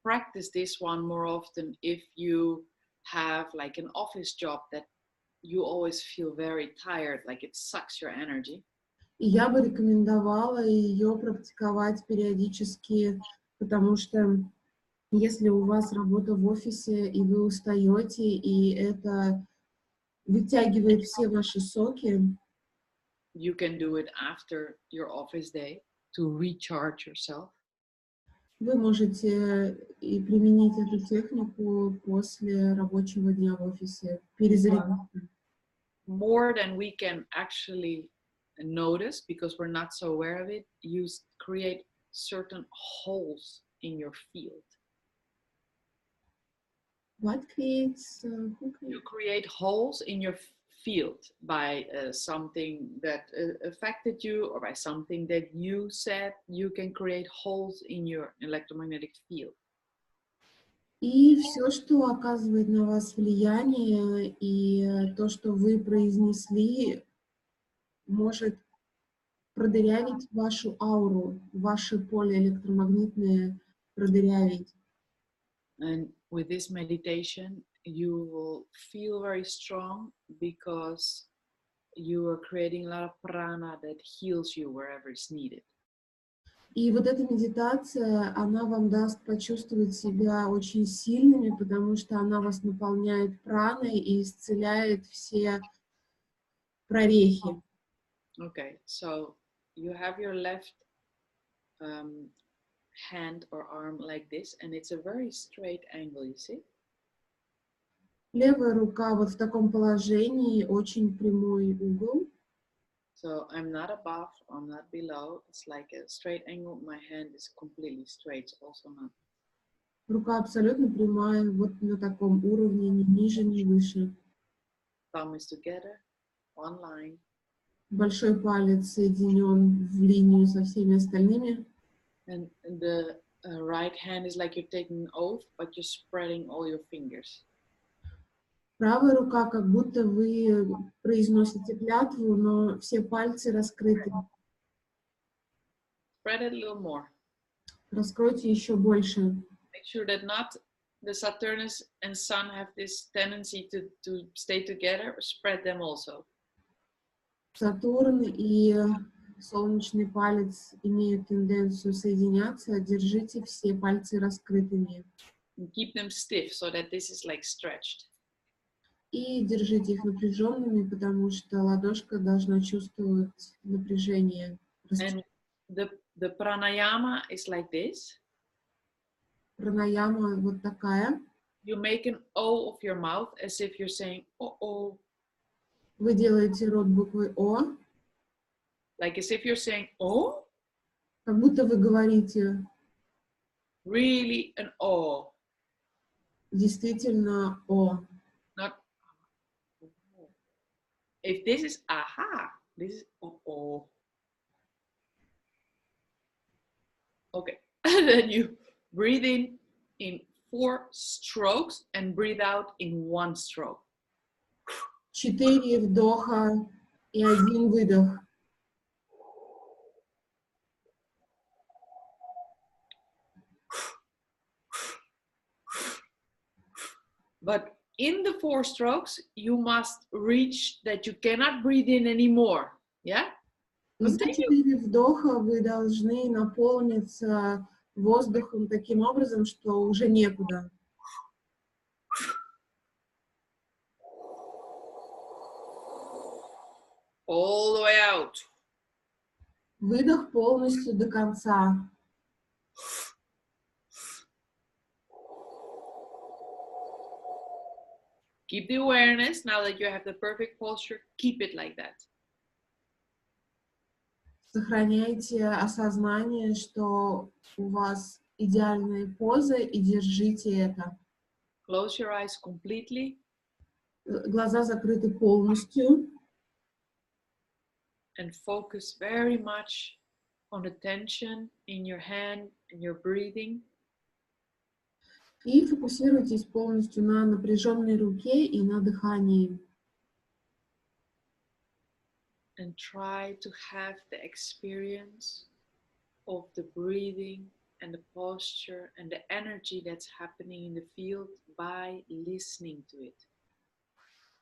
practice this one more often if you have like an office job that you always feel very tired, like it sucks your energy. И я бы рекомендовала ее практиковать периодически, потому что если у вас работа в офисе, и вы устаете, и это вытягивает все ваши соки, You can do it after your office day to recharge yourself. вы можете и применить эту технику после рабочего дня в офисе, перезарядиться. More than we can actually notice because we're not so aware of it, you create certain holes in your field. What creates? You create holes in your field by something that affected you or by something that you said. You can create holes in your electromagnetic field. И все, что оказывает на вас влияние, и то, что вы произнесли, может продырявить вашу ауру, ваше поле электромагнитное продырявить. And with this meditation, you will feel very strong because you are creating a lot of prana that heals you wherever it's needed. И вот эта медитация, она вам даст почувствовать себя очень сильными, потому что она вас наполняет праной и исцеляет все прорехи. Okay, so you have your left um, hand or arm like this, and it's a very straight angle, you see? Левая рука вот в таком положении, очень прямой угол. So I'm not above, I'm not below. It's like a straight angle. My hand is completely straight, also not. Рука абсолютно прямая, вот на таком уровне, ни ниже, ни выше. Thumb is together, one line. Большой палец соединен в линию со всеми остальными. And the right hand is like you're taking an oath, but you're spreading all your fingers. Правая рука, как будто вы произносите клятву, но все пальцы раскрыты. Spread it a little more. Раскройте еще больше. Make sure that not the Saturnus and Sun have this tendency to stay together. Spread them also. Сатурн и солнечный палец имеют тенденцию соединяться. Держите все пальцы раскрытыми. And keep them stiff so that this is like stretched. И держите их напряженными, потому что ладошка должна чувствовать напряжение. And the pranayama is like this. Пранаяма вот такая. You make an O of your mouth as if you're saying, oh, oh. Вы делаете рот буквой О, Like as if you're saying, oh? как будто вы говорите Really an O. действительно О. Not, if this is aha, this is oh, oh. Okay, and then you breathe in 4 strokes and breathe out in 1 stroke. 4 вдоха и 1 выдох. But in the 4 strokes, you must reach that you cannot breathe in anymore. Yeah? За 4 вдоха вы должны наполниться воздухом таким образом, что уже некуда. All the way out. Выдох полностью до конца. Keep the awareness. Now that you have the perfect posture, keep it like that. Сохраняйте осознание, что у вас идеальная поза, и держите это. Close your eyes completely. Глаза закрыты полностью. And focus very much on the tension in your hand and your breathing. И фокусируйтесь полностью на напряженной руке и на дыхании. And try to have the experience of the breathing and the posture and the energy that's happening in the field by listening to it.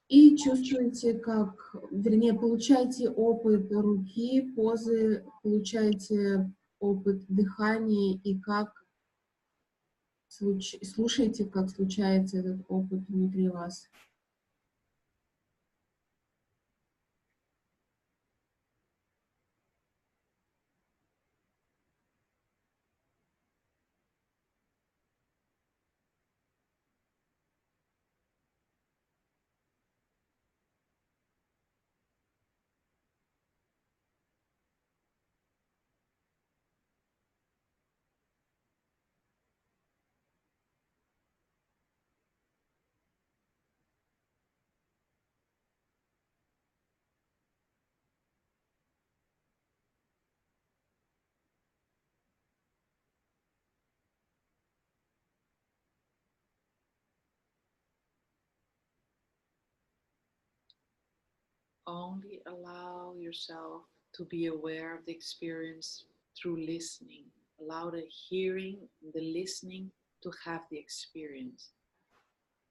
И чувствуйте, как, вернее, получайте опыт руки, позы, получайте опыт дыхания и как слушайте, как случается этот опыт внутри вас. only allow yourself to be aware of the experience through listening. Allow the hearing, the listening to have the experience.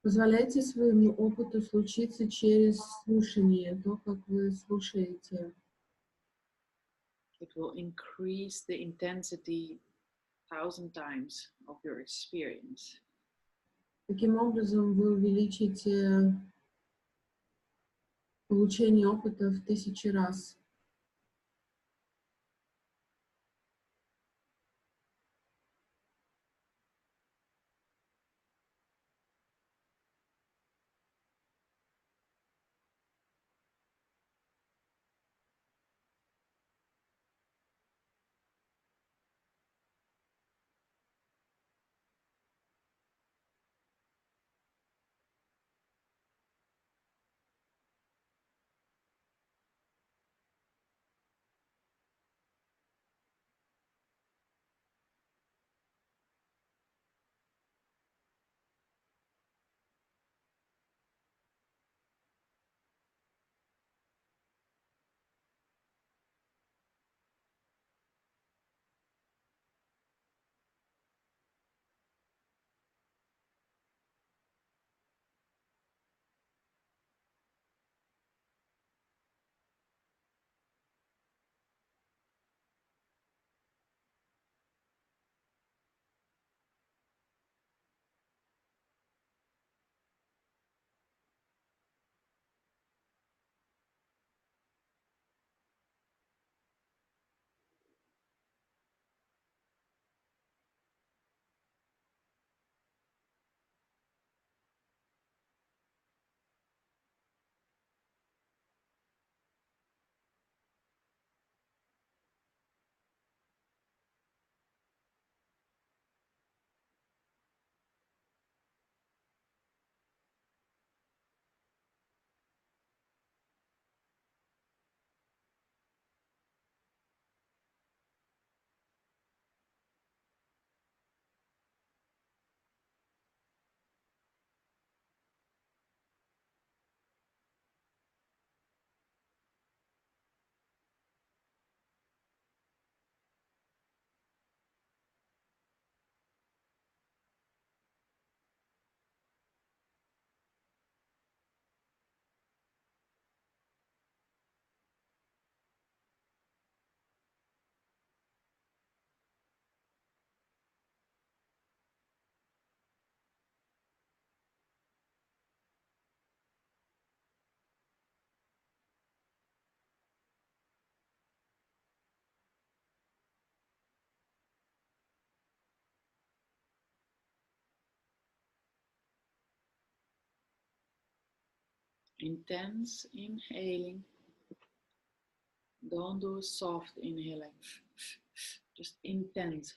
Позволяйте своему опыту случиться через слушание, то, как вы слушаете. It will increase the intensity 1,000 times of your experience. Таким образом, вы увеличите получение опыта в 1000 раз. Intense inhaling. Don't do a soft inhaling. Just intense.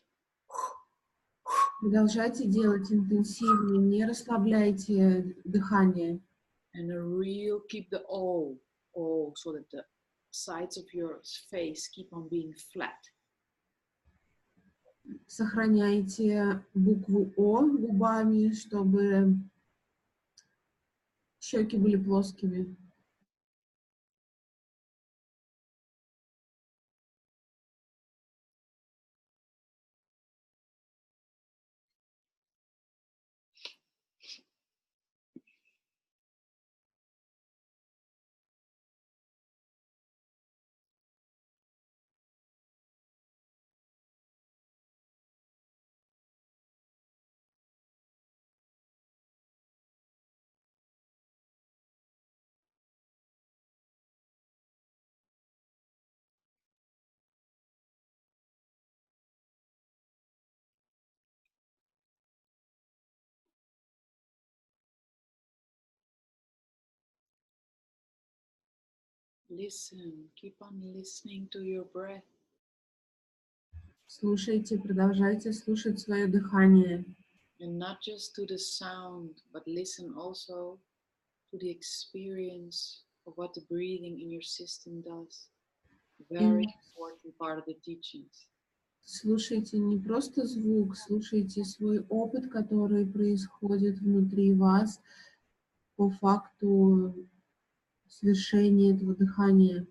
Продолжайте делать интенсивнее, не расслабляйте дыхание. And a real keep the O so that the sides of your face keep on being flat. Сохраняйте букву О губами, чтобы щеки были плоскими. Listen, keep on listening to your breath. Слушайте, продолжайте слушать свое дыхание. And not just to the sound, but listen also to the experience of what the breathing in your system does. Very important part of the teachings. Слушайте не просто звук, слушайте свой опыт, который происходит внутри вас по факту совершении этого дыхания.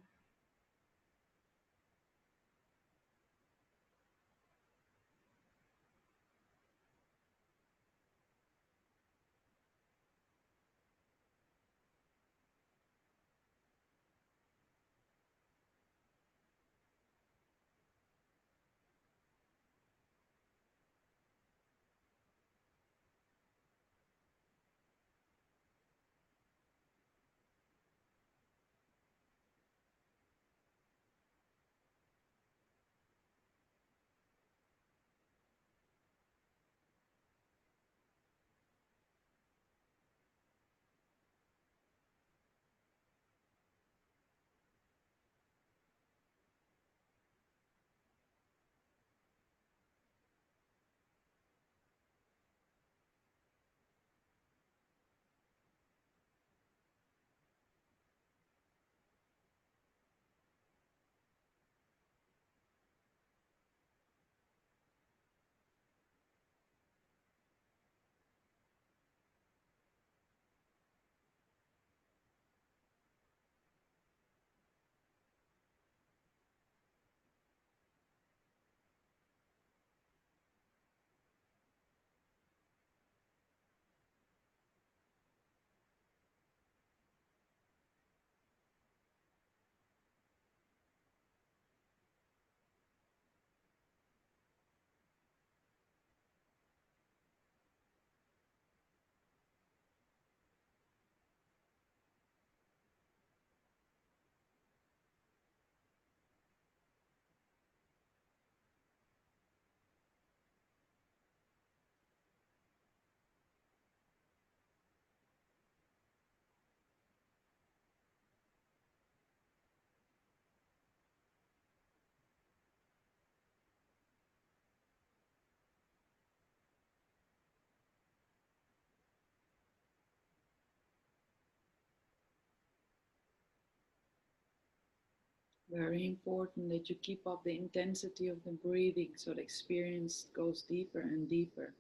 Very important that you keep up the intensity of the breathing so the experience goes deeper and deeper.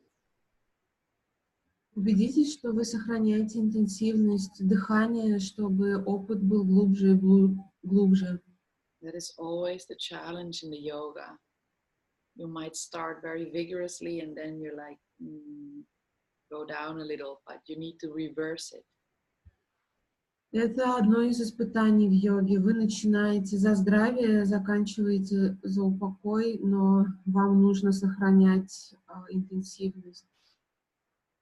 Убедитесь, что вы сохраняете интенсивность дыхания, чтобы опыт был глубже и глубже. That is always the challenge in the yoga. You might start very vigorously and then you're like, go down a little, but you need to reverse it. Это одно из испытаний в йоге. Вы начинаете за здравие, заканчиваете за упокой, но вам нужно сохранять интенсивность.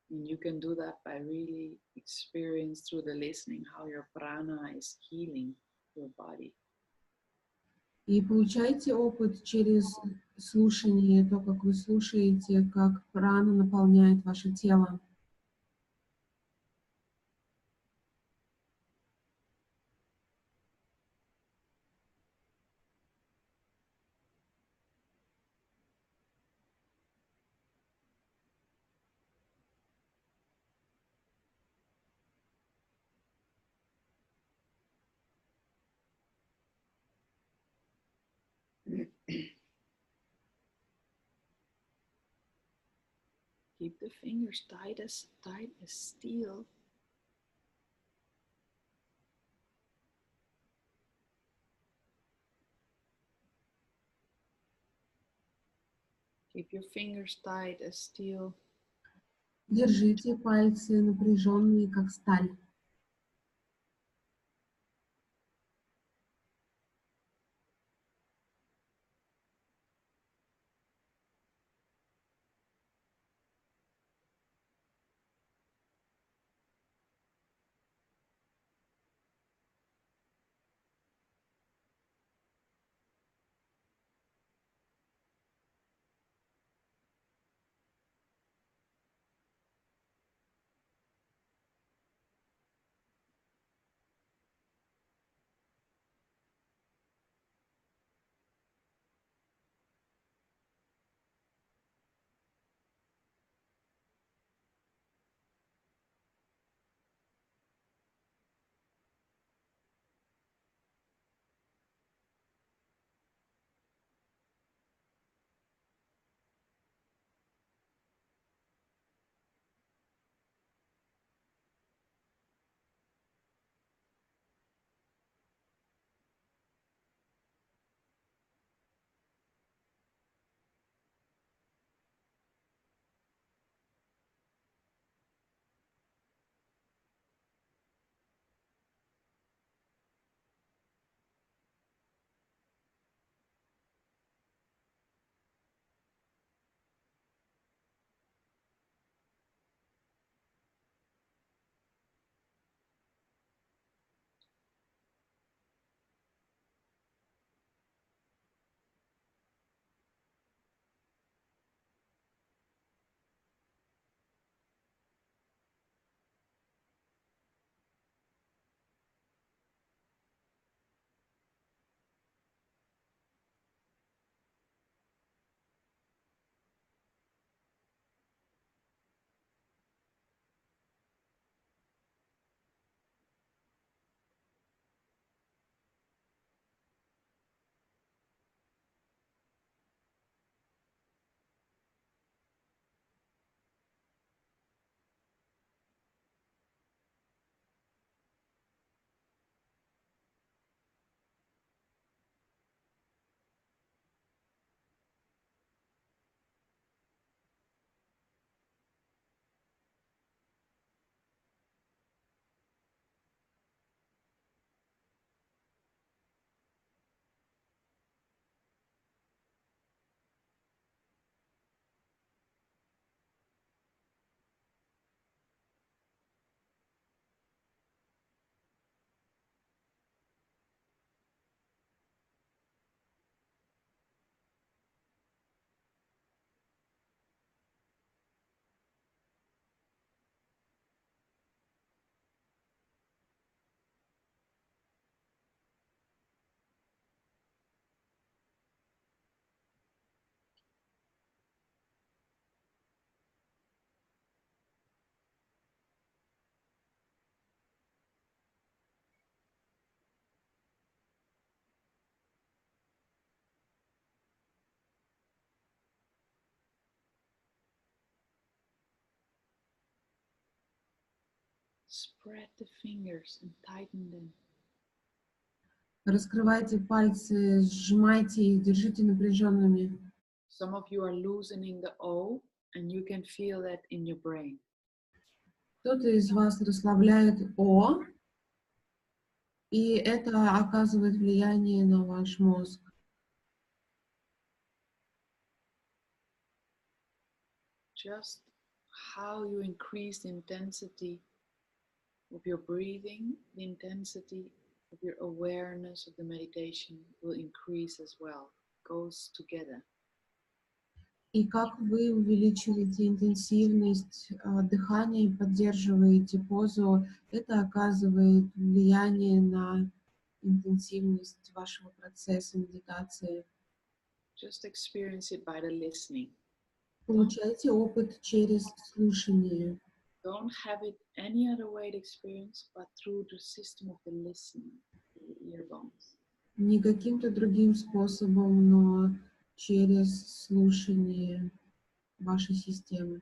And you can do that by really experience through the listening how your prana is healing your body. И получаете опыт через слушание, то, как вы слушаете, как прана наполняет ваше тело. Keep the fingers tight as steel. Keep your fingers tight as steel. Держите пальцы напряженные, как сталь. Spread the fingers and tighten them. Раскрывайте пальцы, сжимайте их, держите напряженными. Some of you are loosening the O, and you can feel that in your brain. Кто-то из вас расслабляет О, и это оказывает влияние на ваш мозг. Just how you increase the intensity of your breathing, the intensity of your awareness of the meditation will increase as well. It goes together. И как вы увеличиваете интенсивность дыхания и поддерживаете позу, это оказывает влияние на интенсивность вашего процесса медитации. Just experience it by the listening. Получайте опыт через слушание. Don't have it any other way to experience, but through the system of the listening, the earphones. Не каким-то другим способом, но через слушание вашей системы.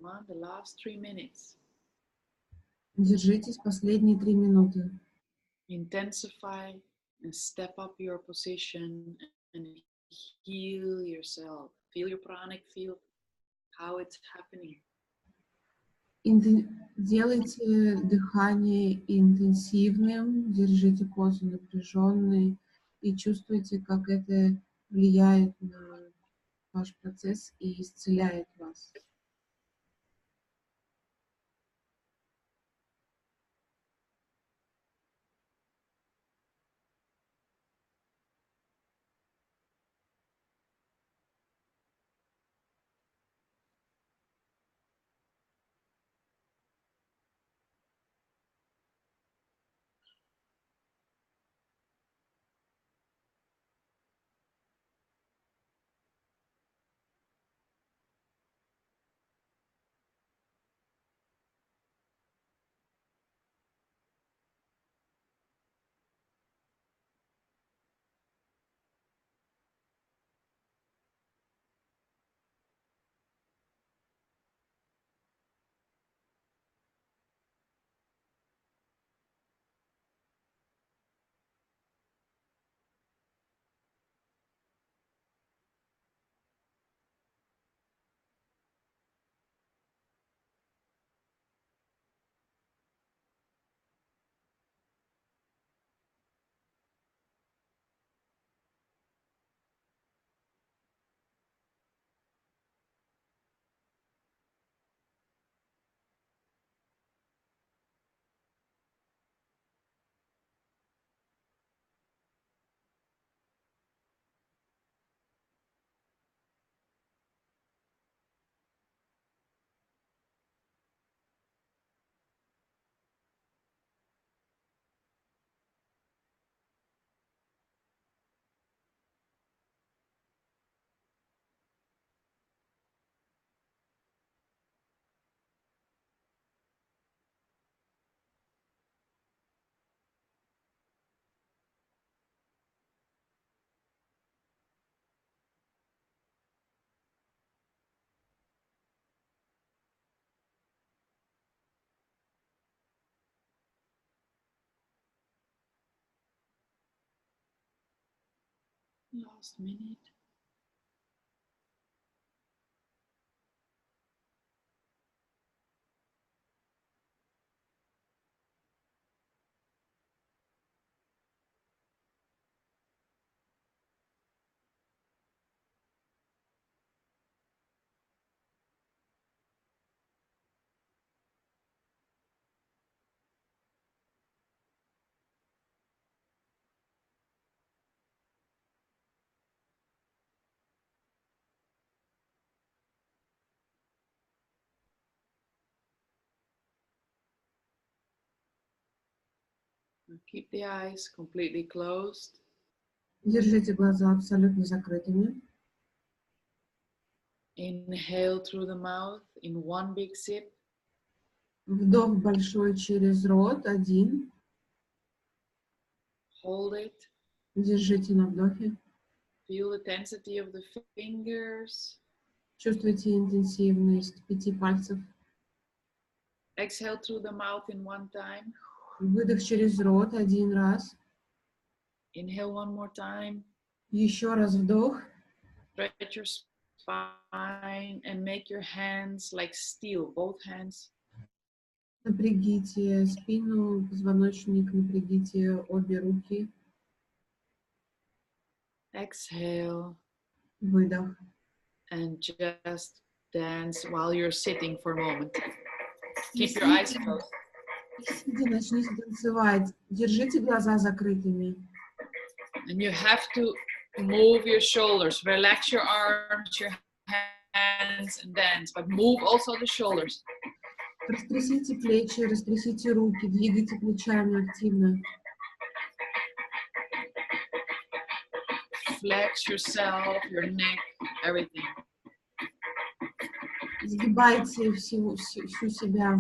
Come on, the last 3 minutes. Держитесь последние 3 минуты. Intensify and step up your position and heal yourself. Feel your pranic field, how it's happening. Делайте дыхание интенсивным, держите позу напряженной и чувствуйте, как это влияет на ваш процесс и исцеляет вас. Last minute. Keep the eyes completely closed. Держите глаза абсолютно закрытыми. Inhale through the mouth in one big sip. Вдох большой через рот, один. Hold it. Держите на вдохе. Feel the tensity of the fingers. Чувствуйте интенсивность 5 пальцев. Exhale through the mouth in one time. Выдох через рот один раз. Inhale one more time. Еще раз вдох. Stretch your spine and make your hands like steel, both hands. Напрягите спину, позвоночник, напрягите обе руки. Exhale. Выдох. And just dance while you're sitting for a moment. Keep your eyes closed. Сидя, начните танцевать. Держите глаза закрытыми. And you have to move your shoulders. Relax your arms, your hands, and dance. But move also the shoulders. Растрясите плечи, растрясите руки, двигайте плечами активно. Flex yourself, your neck, everything. Сгибайте всю себя.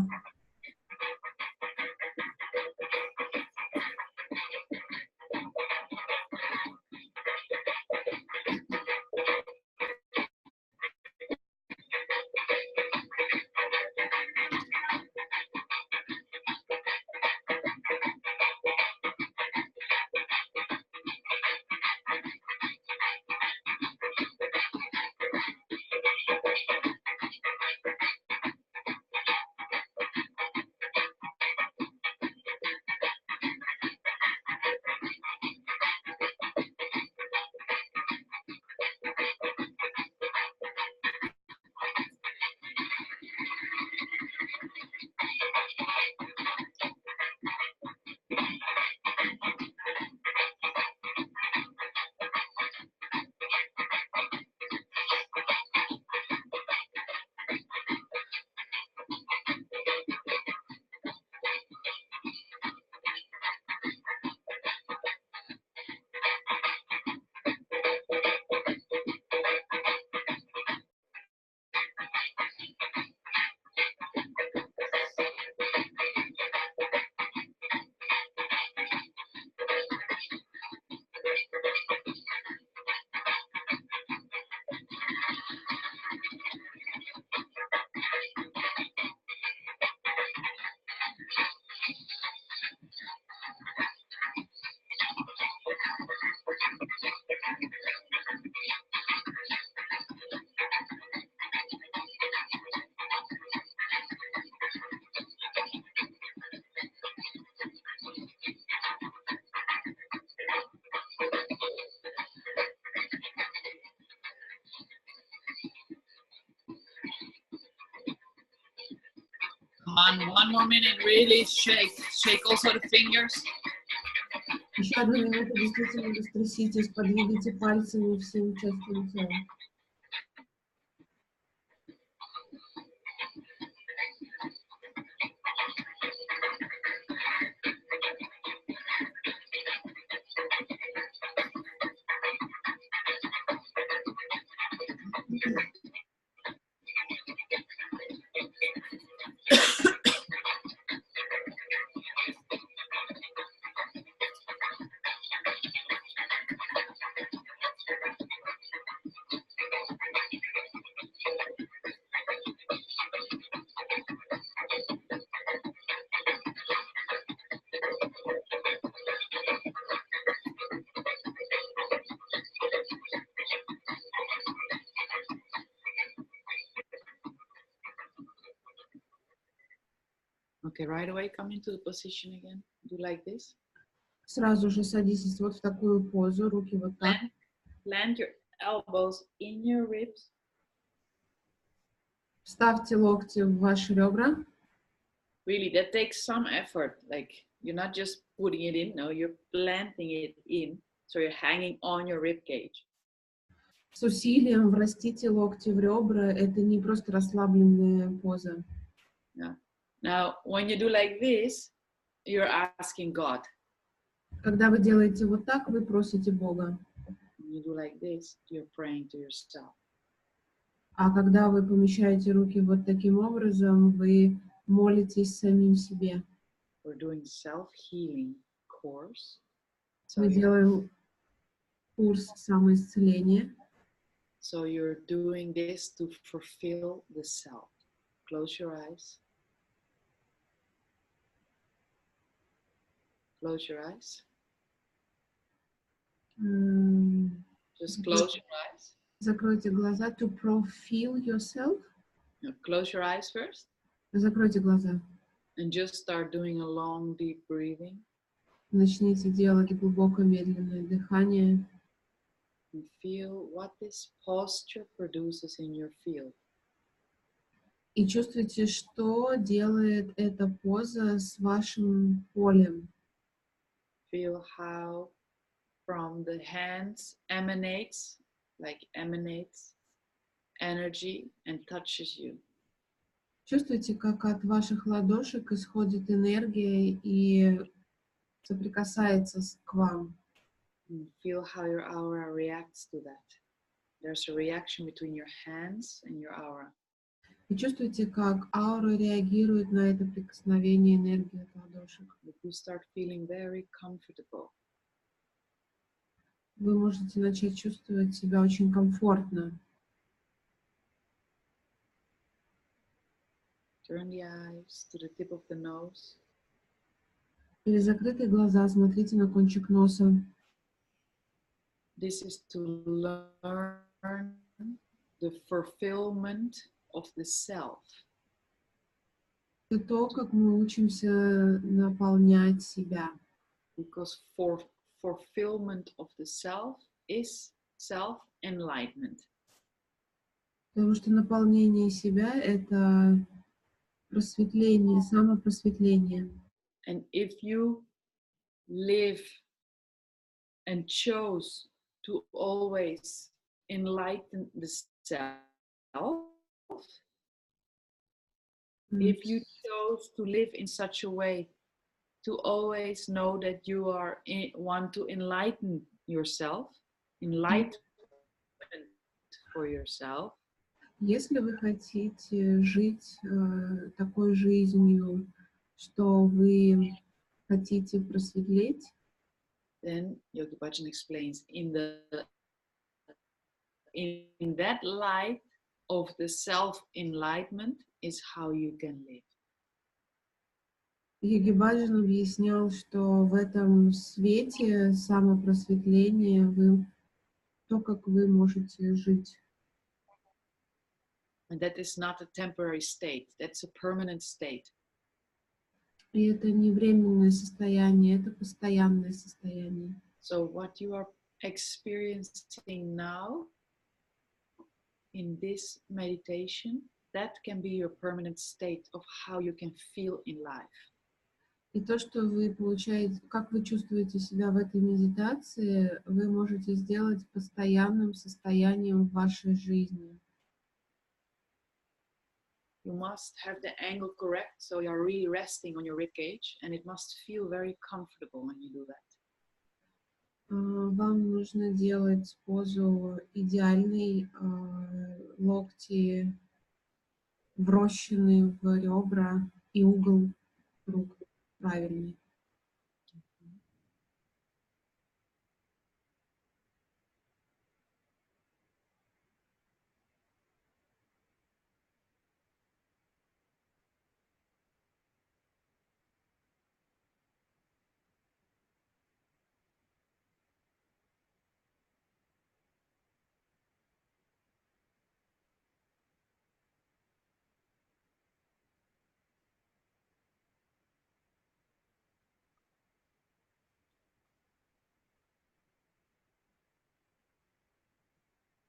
Come on, one more minute, really shake. Shake also the fingers. Еще одну минуту действительно растряситесь, подвигайте пальцами всем частям тела. Okay, right away come into the position again. Do like this. Сразу же садитесь вот в такую позу, руки вот так. Plant your elbows in your ribs. Ставьте локти в ваши ребра. Really, that takes some effort. Like you're not just putting it in, no, you're planting it in. So you're hanging on your rib cage. С усилием врастите локти в ребра. Это не просто расслабленная поза. Yeah. Now, when you do like this, you're asking God. Когда вы делаете вот так, вы просите Бога. When you do like this, you're praying to yourself. А когда вы помещаете руки вот таким образом, вы молитесь самим себе. We're doing self-healing course. Мы делаем курс самоисцеления. So you're doing this to fulfill the self. Close your eyes. Close your eyes. Just close your eyes. Закройте глаза. To fulfill yourself. No, close your eyes first. Закройте глаза. And just start doing a long, deep breathing. Начните делать глубокое, медленное дыхание. And feel what this posture produces in your field. И чувствуйте, что делает эта поза с вашим полем. Feel how from the hands emanates energy and touches you. Чувствуйте, как от ваших ладошек исходит энергия и соприкасается к вам. And feel how your aura reacts to that. There's a reaction between your hands and your aura. И чувствуйте, как аура реагирует на это прикосновение энергии от ладошек. You start feeling very comfortable. Вы можете начать чувствовать себя очень комфортно. Turn the eyes to the tip of the nose. Через закрытые глаза смотрите на кончик носа. This is to learn the fulfillment of the self. Это то, как мы учимся наполнять себя. Because fulfillment of the self is self-enlightenment. Потому что наполнение себя — это просветление, самопросветление. And if you live and chose to always enlighten the self, if you chose to live in such a way to always know that you want to enlighten yourself, enlightenment for yourself. Если вы хотите жить такой жизнью, что вы хотите просветлеть, then Yogi Bhajan explains in that light of the self-enlightenment is how you can live. Йоги Баджан объяснял, что в этом свете самопросветления то, как вы можете жить. And that is not a temporary state, that's a permanent state. И это не временное состояние, это постоянное состояние. So what you are experiencing now in this meditation, that can be your permanent state of how you can feel in life. И то, что вы получаете, как вы чувствуете себя в этой медитации, вы можете сделать постоянным состоянием в вашей жизни. You must have the angle correct, so you're really resting on your rib cage, and it must feel very comfortable when you do that. Вам нужно делать позу идеальной, локти врощены в ребра и угол рук правильный.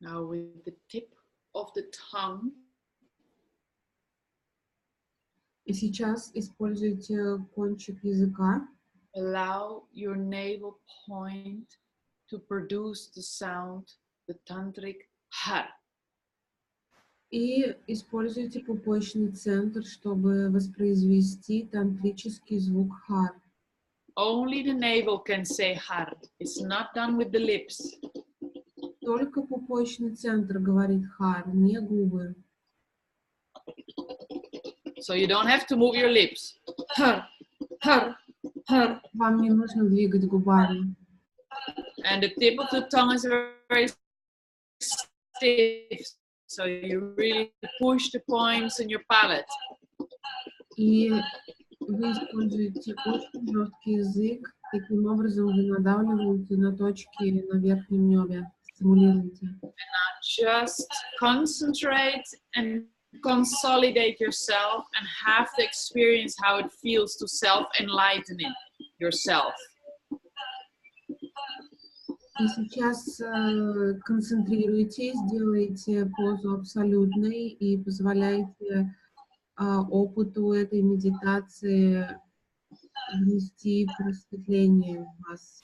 Now with the tip of the tongue, И сейчас используйте кончик языка. allow your navel point to produce the sound, the tantric har. И используйте пупочный центр, чтобы воспроизвести тантрический звук хар. Only the navel can say har. It's not done with the lips. Только пупочный центр говорит хар, не губы. So you don't have to move your lips. Har, har, har. Вам не нужно двигать губами. And the tip of the tongue is very stiff. So you really push the points in your palate. И вы используете очень жесткий язык. Таким образом вы надавливаете на точки на верхнем небе. Стимулируете. Just concentrate and consolidate yourself and have to experience how it feels to self-enlighten yourself. И сейчас концентрируйтесь, делайте позу абсолютной и позволяйте опыту этой медитации внести просветление в вас.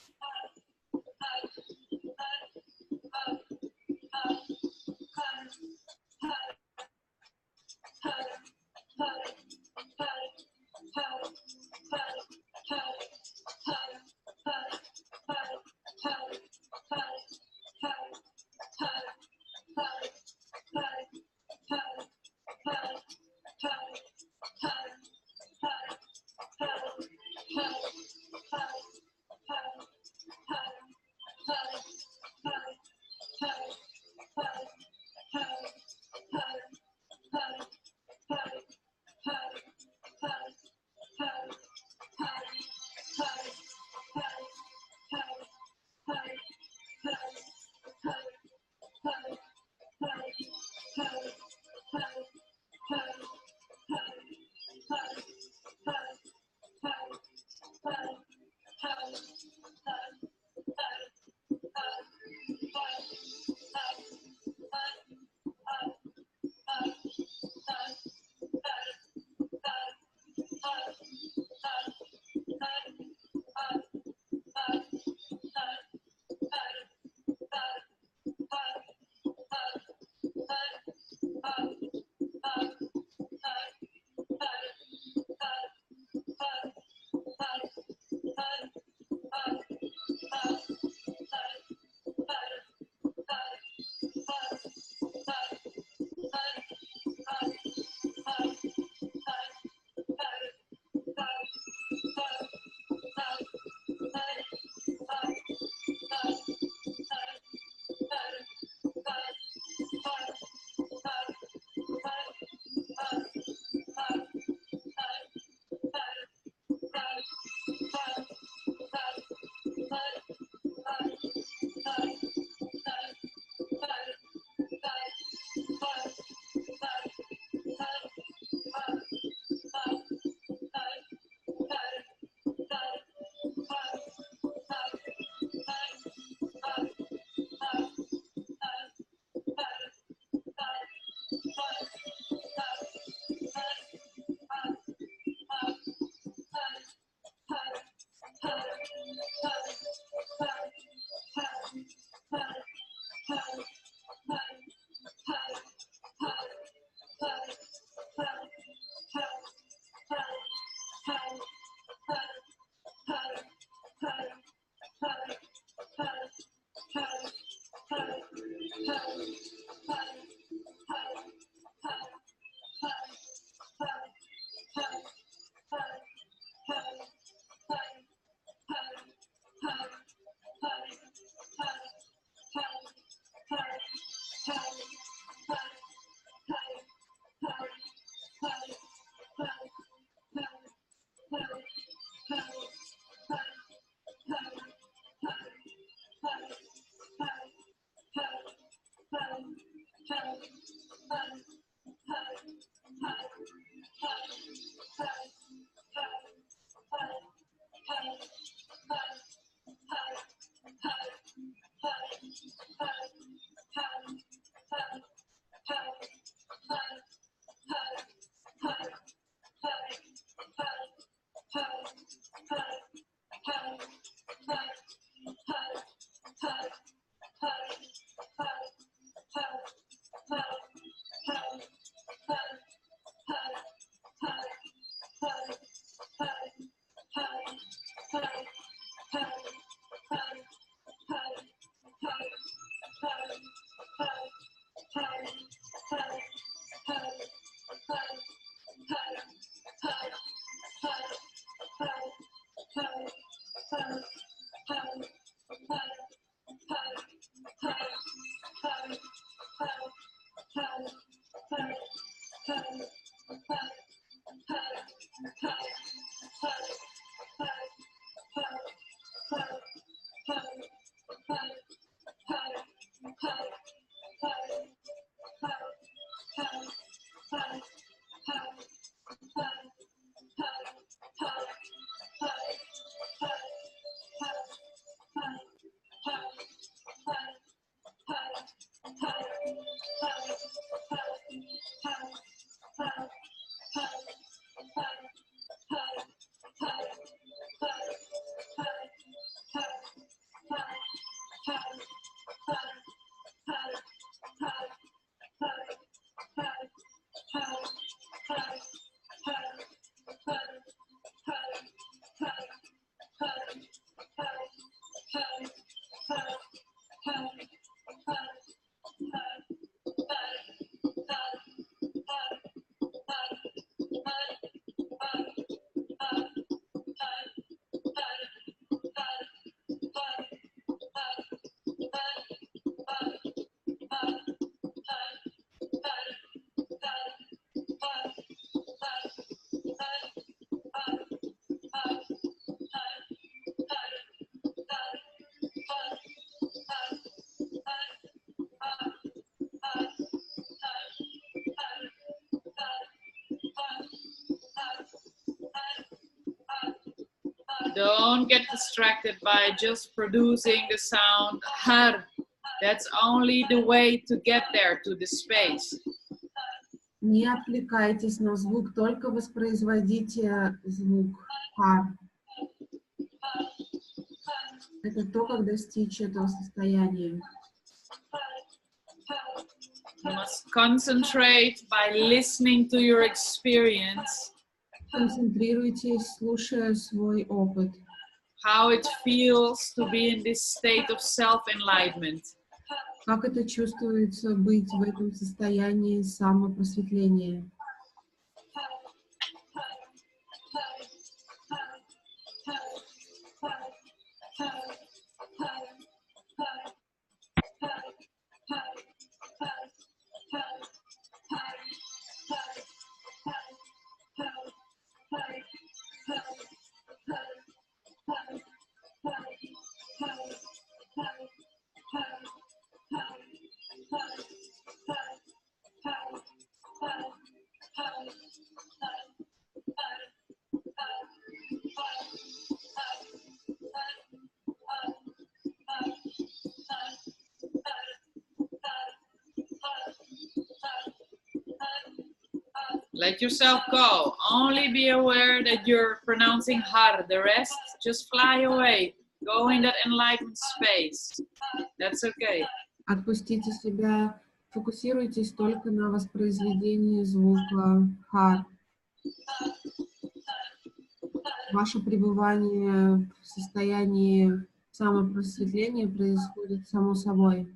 Don't get distracted by just producing the sound har. That's only the way to get there, to the space. Не отвлекайтесь на звук, только воспроизводите звук хар. Это то, как достичь этого состояния. You must concentrate by listening to your experience. Концентрируйтесь, слушая свой опыт. How it feels to be in this state of self-enlightenment. Как это чувствуется быть в этом состоянии самопросветления? Let yourself go. Only be aware that you're pronouncing har. The rest, just fly away. Go in that enlightened space. That's okay. Отпустите себя, фокусируйтесь только на воспроизведении звука хар. Ваше пребывание в состоянии самопросветления происходит само собой.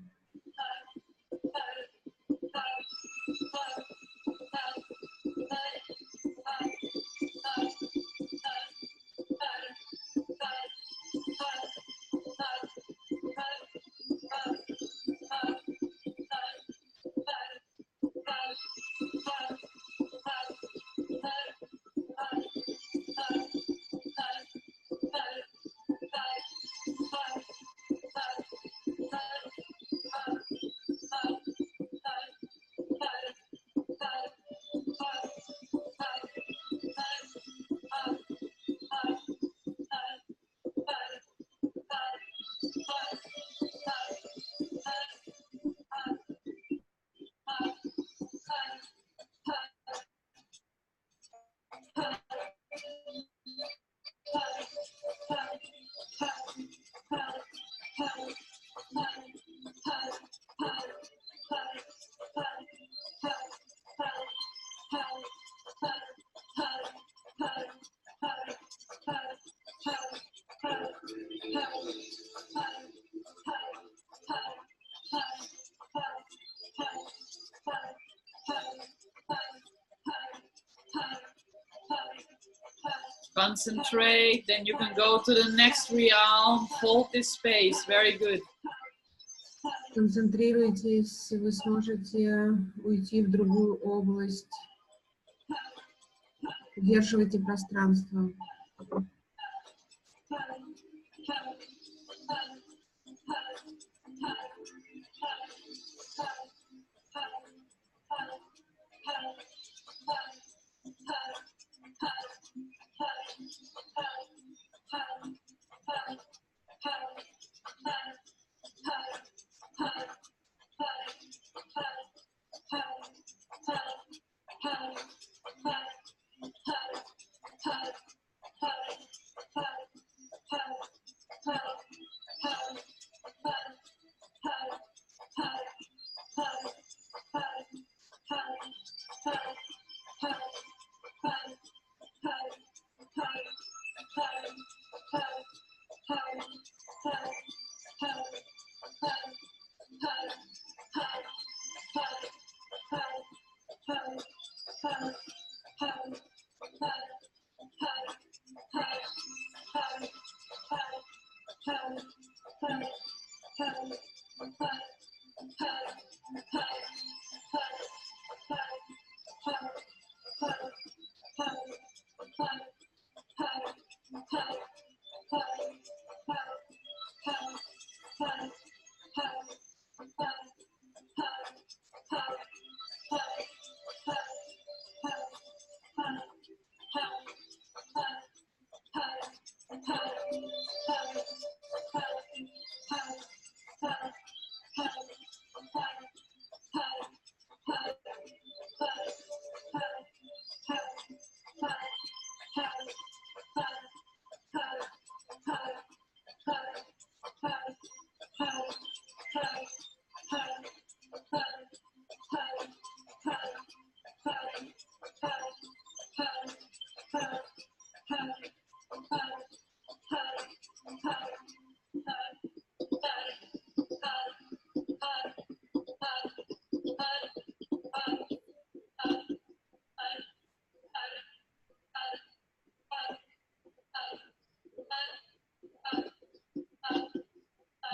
Concentrate, then you can go to the next realm. Hold this space. Very good. Концентрируйтесь, вы сможете уйти в другую область. Удерживайте пространство.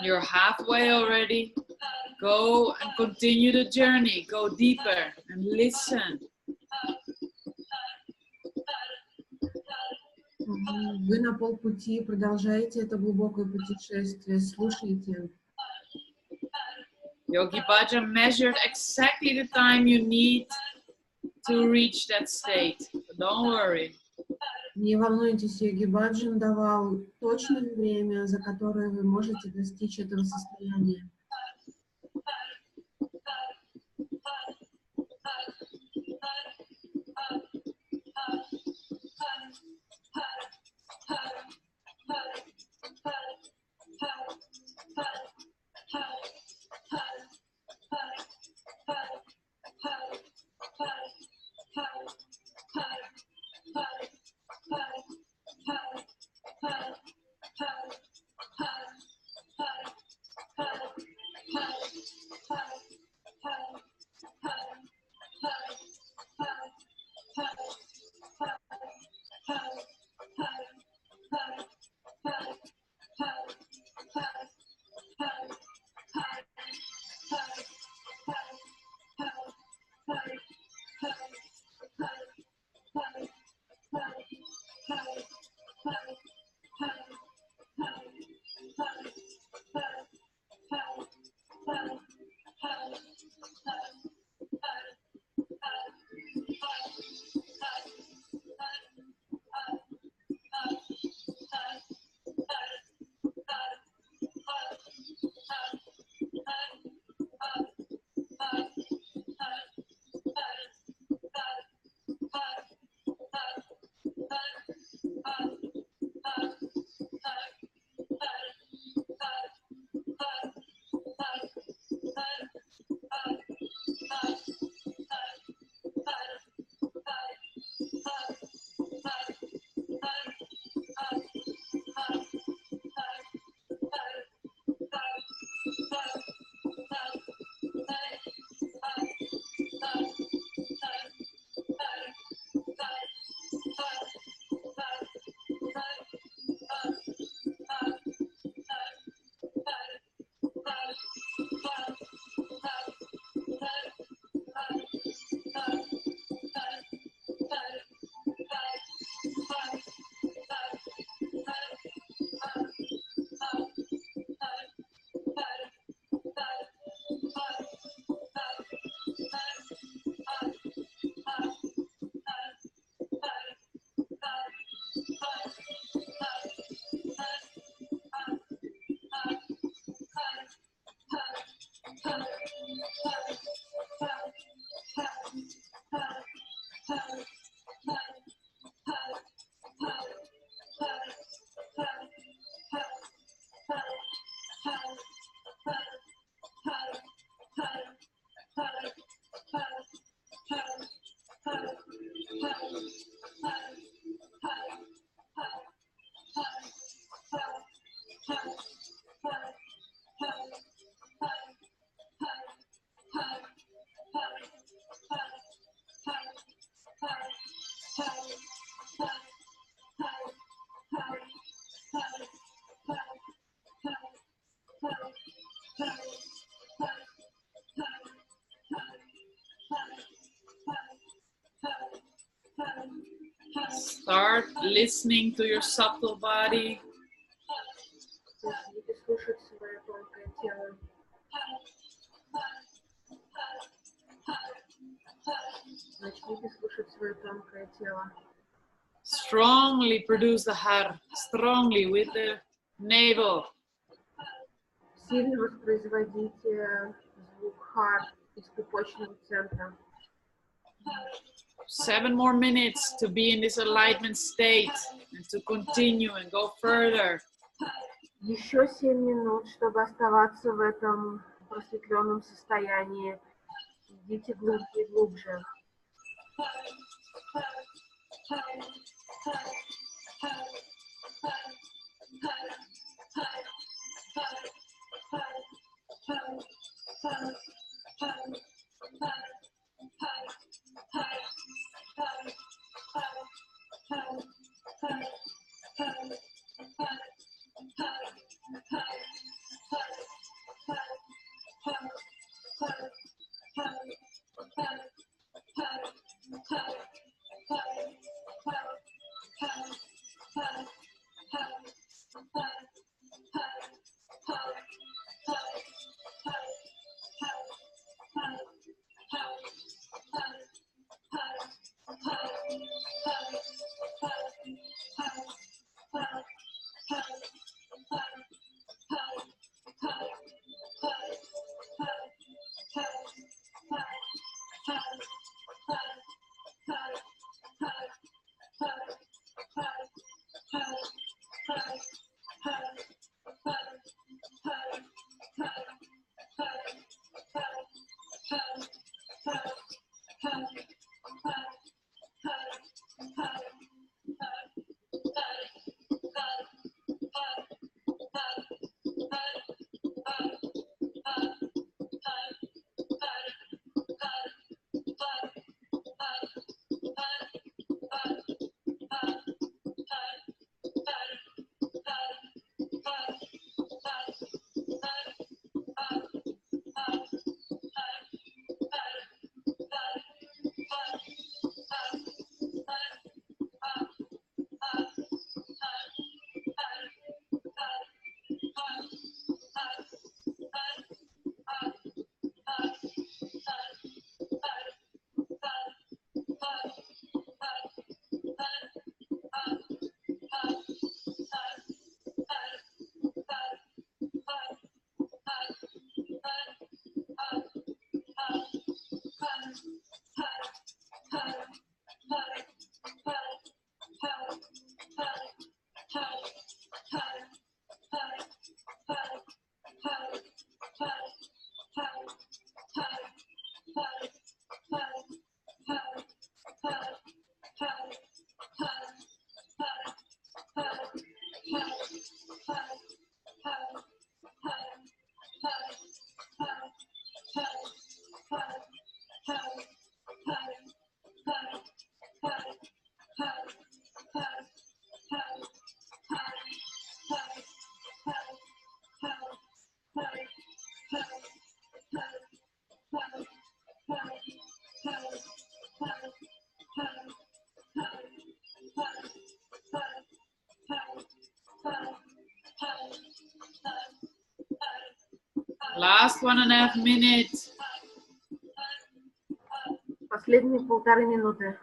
You're halfway already. Go and continue the journey. Go deeper and listen. Вы на полпути, продолжаете это глубокое путешествие, слушайте. Yogi Bhajan measured exactly the time you need to reach that state. So don't worry. Не волнуйтесь, Йоги Баджан давал точное время, за которое вы можете достичь этого состояния. Start listening to your subtle body. Начните слушать свое тонкое тело. Начните слушать свое тонкое тело. Strongly produce the har, strongly with the navel. Сильно воспроизводите звук хар из пупочного центра. 7 more minutes to be in this enlightenment state and to continue and go further. Еще 7 минут, чтобы оставаться в этом просветленном состоянии. Идите глубже и глубже. Last 1.5 minutes. Последние 1,5 минуты.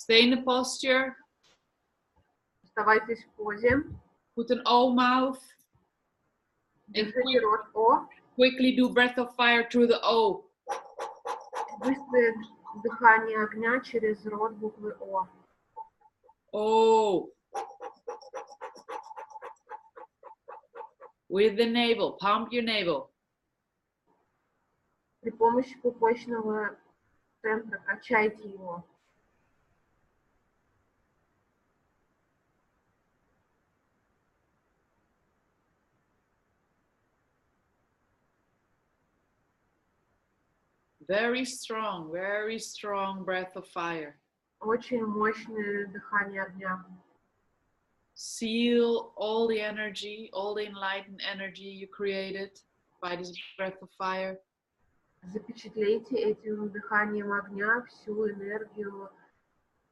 Stay in the posture. Оставайтесь в позе. Put an O mouth. And Держите рот О. quickly do breath of fire through the O. Быстрое дыхание огня через рот буквы О. O. With the navel. Pump your navel. При помощи пупочного центра качайте его. Very strong breath of fire. Очень мощное дыхание огня. Seal all the energy, all the enlightened energy you created by this breath of fire. Запечатлейте этим дыханием огня всю энергию,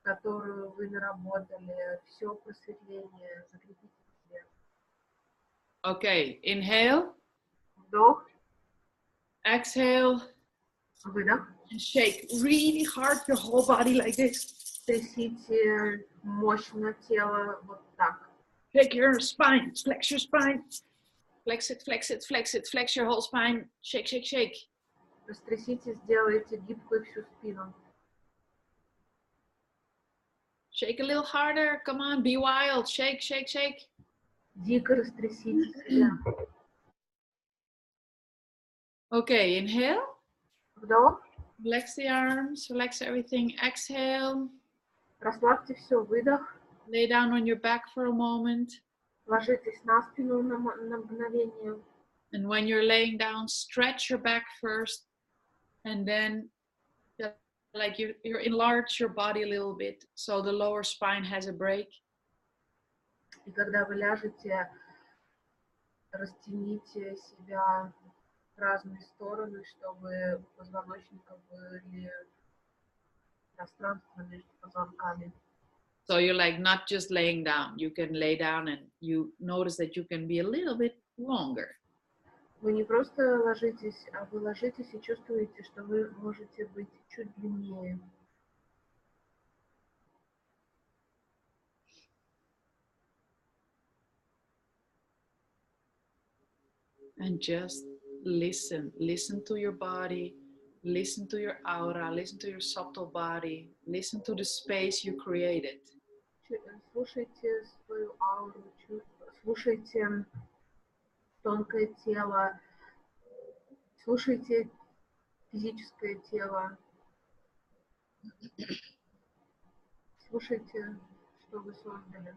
которую вы наработали, все просветление. Закрепите в себе. Okay, inhale. Вдох, Exhale. выдох. And shake really hard your whole body like this. Трясите мощно тело вот так. Shake your spine. Flex your spine. Flex it, flex it, flex it. Flex your whole spine. Shake, shake, shake. Растрясите, сделайте гибкой всю спину. Shake a little harder. Come on, be wild. Shake, shake, shake. Дико растрясите себя. Okay, inhale. Вдох. Relax the arms. Relax everything. Exhale. Расслабьте все. Выдох. Lay down on your back for a moment. Ложитесь на спину на мгновение. And when you're laying down, stretch your back first. And then like you enlarge your body a little bit so the lower spine has a break. И когда вы ляжете, растяните себя в разные стороны, чтобы у позвоночника были пространство между позвонками. So you're like not just laying down. You can lay down and you notice that you can be a little bit longer. Вы не просто ложитесь, а вы ложитесь и чувствуете, что вы можете быть чуть длиннее. And just listen. Listen to your body. Listen to your aura. Listen to your subtle body. Listen to the space you created. Слушайте свою ауру, слушайте тонкое тело, слушайте физическое тело. Слушайте, что вы создали.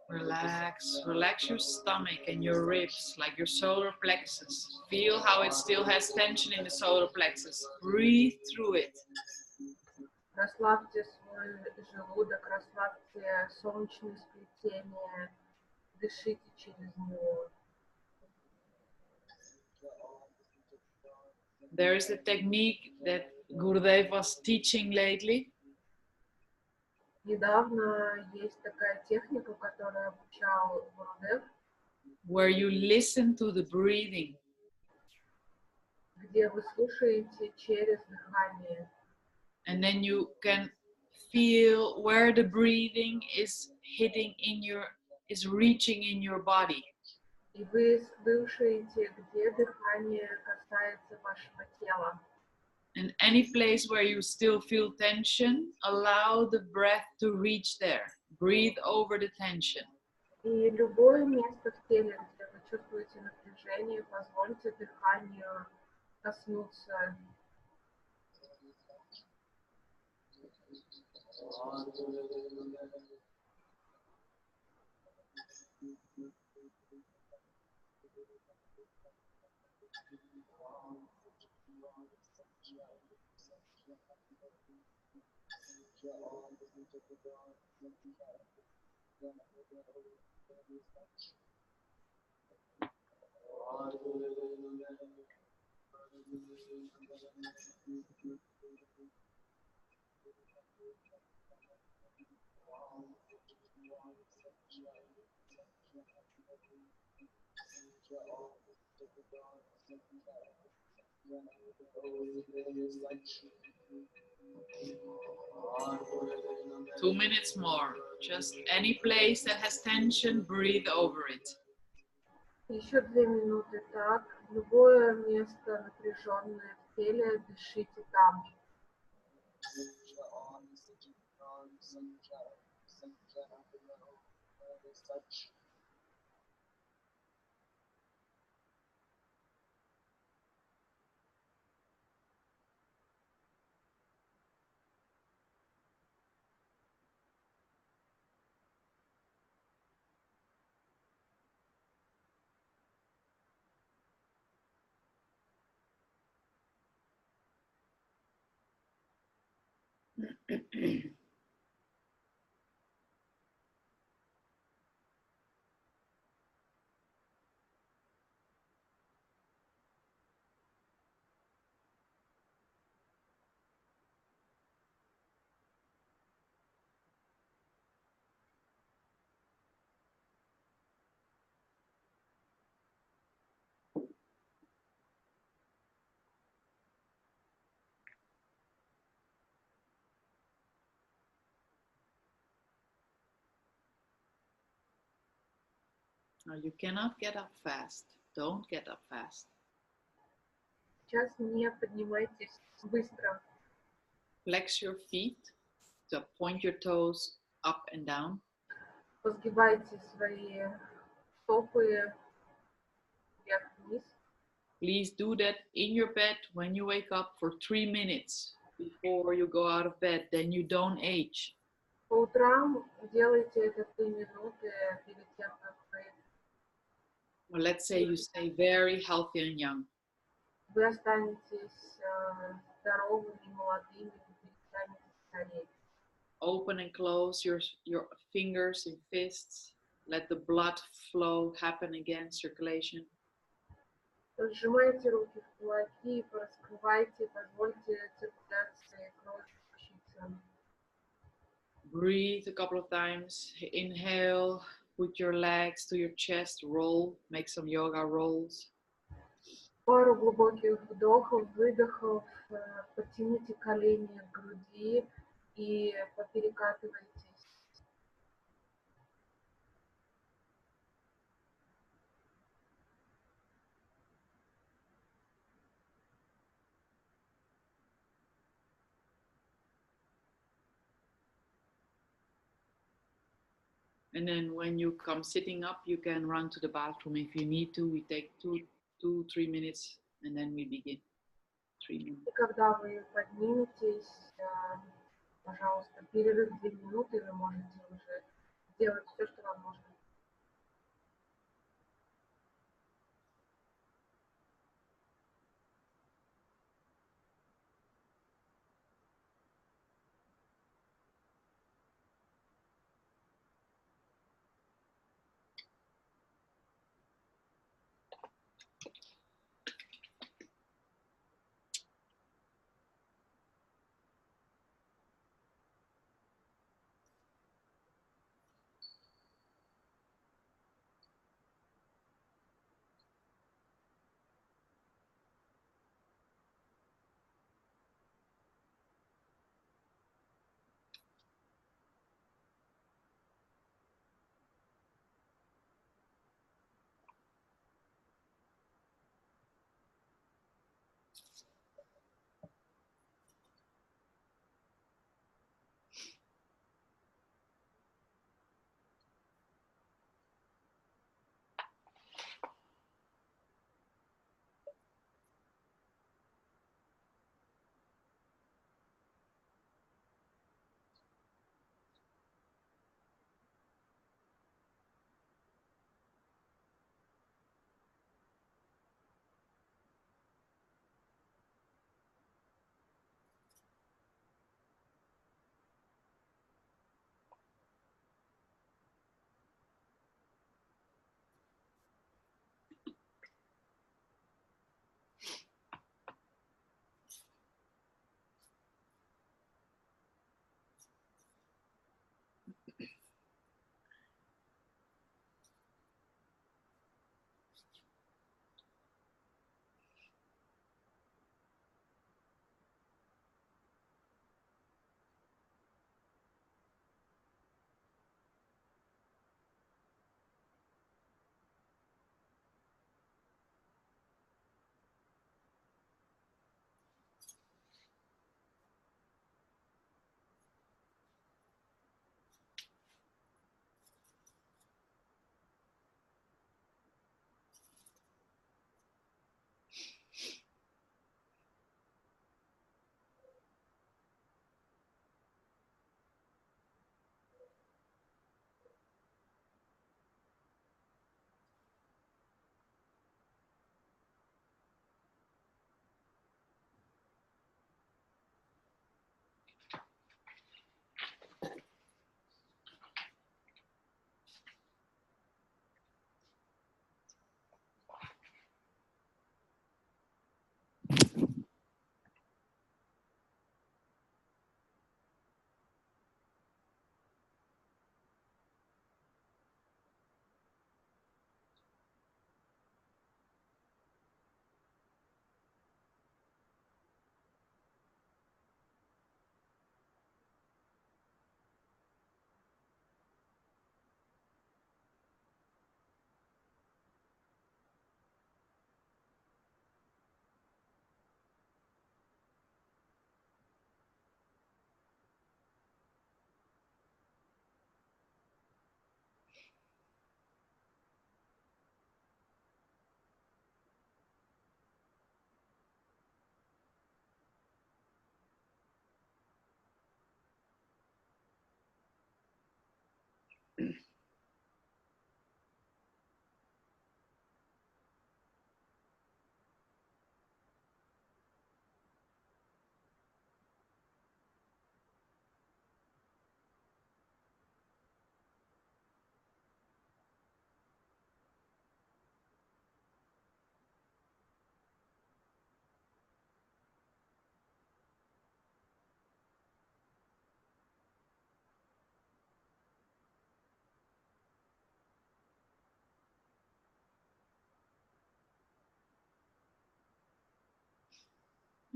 Relax, relax your stomach and your ribs, like your solar plexus. Feel how it still has tension in the solar plexus. Breathe through it. Расслабьте свой желудок, расслабьте солнечное сплетение, дышите через него. There is a technique that Gurudev was teaching lately, Недавно есть такая техника, которую обучал Гурудев, where you listen to the breathing. где вы слушаете через дыхание. And then you can feel where the breathing is hitting in your, is reaching in your body. И вы слушаете, где дыхание касается вашего тела. And any place where you still feel tension, allow the breath to reach there. Breathe over the tension. И любое место в теле, где вы чувствуете напряжение, позвольте дыханию коснуться. 2 minutes more. Just any place that has tension, breathe over it. Еще 2 минуты так. Любое место напряженное в теле, дышите там. Now you cannot get up fast. Don't get up fast. Сейчас не поднимайтесь быстро. Flex your feet, so point your toes up and down. Позгибайте свои стопы вверх-вниз. Please do that in your bed when you wake up for 3 minutes before you go out of bed. Then you don't age. По утрам делайте это 3 минуты перед тем, как Well, let's say you stay very healthy and young. вы останетесь здоровыми, молодыми, вы перестанете стареть. Open and close your fingers and fists. Let the blood flow happen again, circulation. Сжимайте руки в кулаки, пораскрывайте, позвольте циркуляции крови включиться. Breathe a couple of times. Inhale, put your legs to your chest, roll, make some yoga rolls. Пару глубоких вдохов, выдохов, подтяните колени к груди и поперекатывайтесь. And then when you come sitting up, you can run to the bathroom if you need to. We take 3 minutes and then we begin. 3 minutes. И когда вы подниметесь, пожалуйста, перерыв 2 минуты, вы можете уже сделать все, что вам нужно.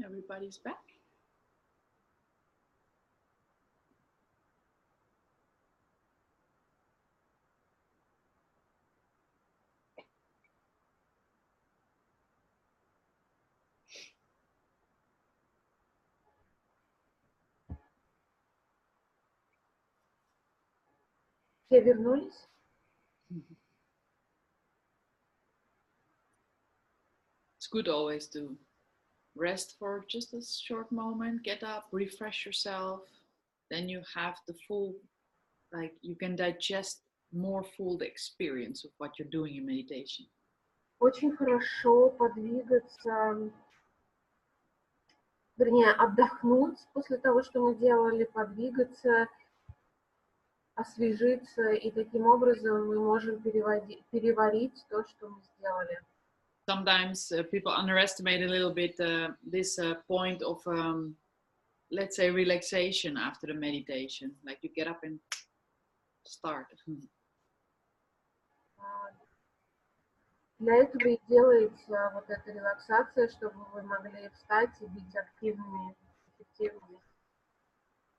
Everybody's back. Все вернулись? It's good always to rest for just a short moment, get up, refresh yourself. Then you have the full, like you can digest more full the experience of what you're doing in meditation. Очень хорошо подвигаться, вернее, отдохнуть после того, что мы делали, подвигаться, освежиться, и таким образом мы можем переварить то, что мы сделали. Sometimes people underestimate a little bit this point of, let's say, relaxation after the meditation. Like you get up and start. Для этого и делается вот эта релаксация, чтобы вы могли встать и быть активными, эффективными.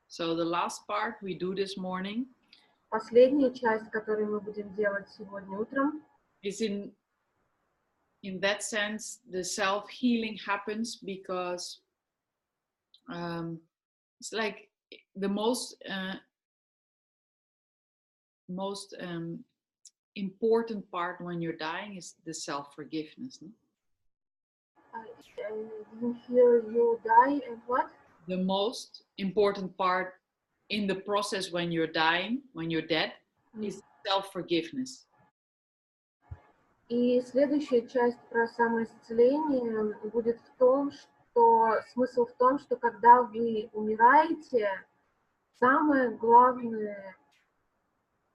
So the last part we do this morning Последняя часть, которую мы будем делать сегодня утром, is in that sense, the self-healing happens because it's like the most important part when you're dying is the self-forgiveness. No? didn't hear you die and what? The most important part in the process when you're dying, when you're dead, is self-forgiveness. И следующая часть про самоисцеление будет в том, что смысл в том, что когда вы умираете, самое главное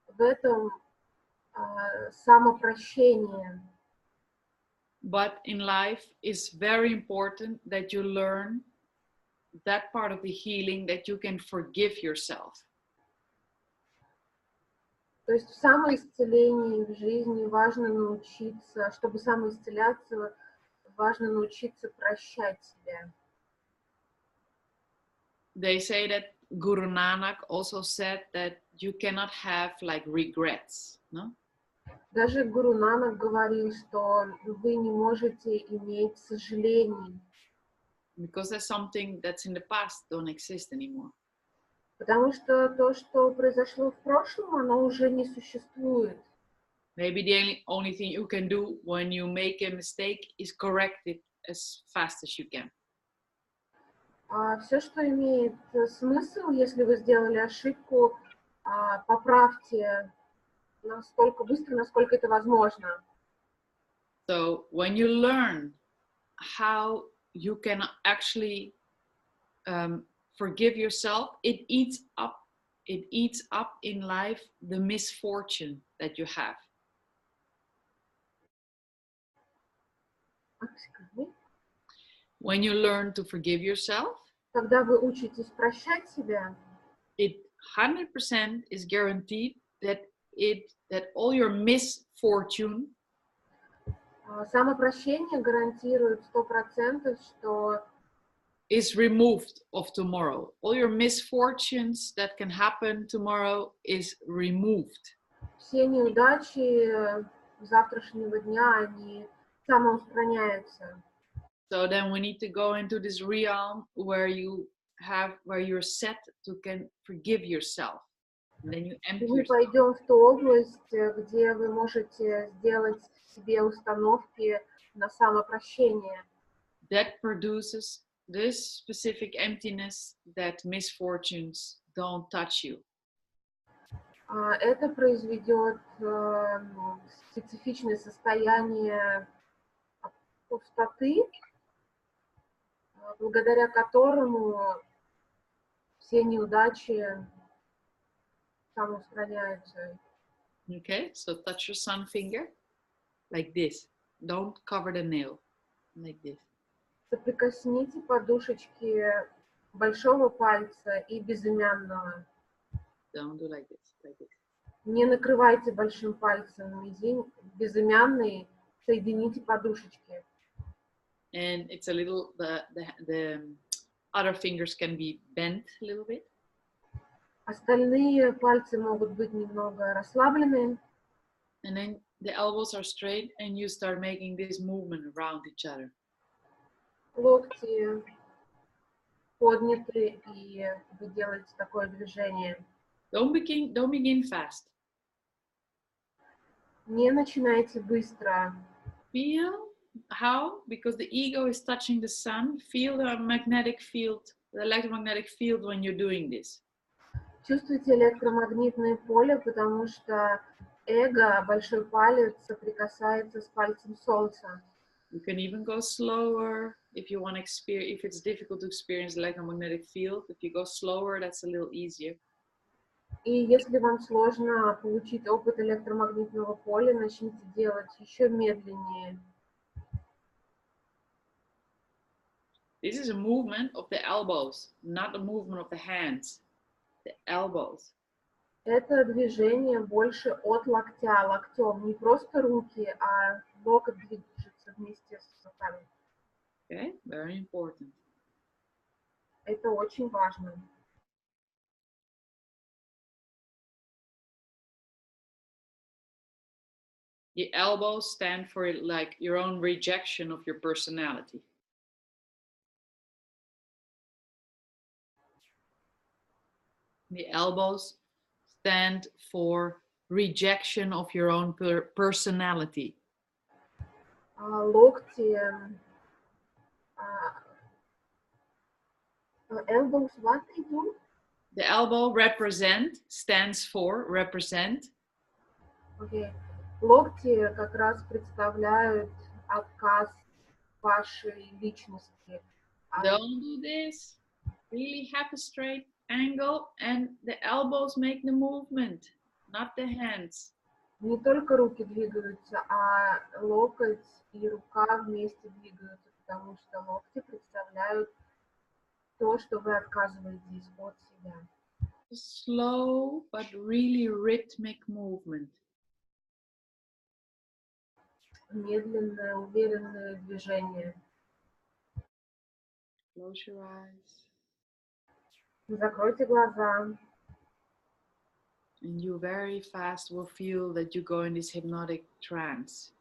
в этом самопрощение. But in life, it's very important that you learn that part of the healing that you can forgive yourself. То есть в самоисцелении в жизни важно научиться, чтобы самоисцеляться, важно научиться прощать себя. They say that Guru Nanak also said that you cannot have like regrets, no? Даже Гуру Нанак говорил, что вы не можете иметь сожалений. Because there's something that's in the past don't exist anymore. Потому что то, что произошло в прошлом, оно уже не существует. Maybe the only thing you can do when you make a mistake is correct it as fast as you can. Все, что имеет смысл, если вы сделали ошибку, поправьте настолько быстро, насколько это возможно. So when you learn how you can actually forgive yourself, it eats up in life the misfortune that you have. When you learn to forgive yourself, когда вы учитесь прощать себя, it 100% is guaranteed that all your misfortune самопрощение гарантирует 100%, что is removed of tomorrow. All your misfortunes that can happen tomorrow is removed. Все неудачи завтрашнего дня, они самоустраняются. So then we need to go into this realm where you're set to can forgive yourself. And then you empty Мы yourself. пойдем в ту область, где вы можете сделать себе установки на самопрощение. That produces this specific emptiness that misfortunes don't touch you. Это произведет специфичное состояние пустоты, благодаря которому все неудачи самоустраняются. Okay, so touch your sun finger like this. Don't cover the nail, like this. Соприкосните подушечки большого пальца и безымянного. Don't do like this, like this. Не накрывайте большим пальцем безымянный, соедините подушечки. And it's a little, the other fingers can be bent a little bit. Остальные пальцы могут быть немного расслаблены. And then the elbows are straight and you start making this movement around each other. Локти подняты, и вы делаете такое движение. Don't begin fast. Не начинайте быстро. Feel how, because the ego is touching the sun, feel the magnetic field, the electromagnetic field when you're doing this. Чувствуйте электромагнитное поле, потому что эго, большой палец, соприкасается с пальцем солнца. You can even go slower if you want to experience, if it's difficult to experience electromagnetic field. If you go slower, that's a little easier. И если вам сложно получить опыт электромагнитного поля, начните делать еще медленнее. This is a movement of the elbows, not a movement of the hands. The elbows. Это движение больше от локтя, локтем. Не просто руки, а локоть движется вместе с руками. Okay, very important. Это очень важно. The elbows stand for like your own rejection of your personality. The elbows stand for rejection of your own personality. Локти, elbows, what they do? The elbow stands for represent. Okay. Локти как раз представляют отказ вашей личности. Don't do this. Really have a straight angle, and the elbows make the movement, not the hands. Не только руки двигаются, а локоть и рука вместе двигаются, потому что локти представляют то, что вы отказываетесь от себя. Slow but really rhythmic movement. Медленное, уверенное движение. Close your eyes. Закройте глаза. And you very fast will feel that you go in this hypnotic trance.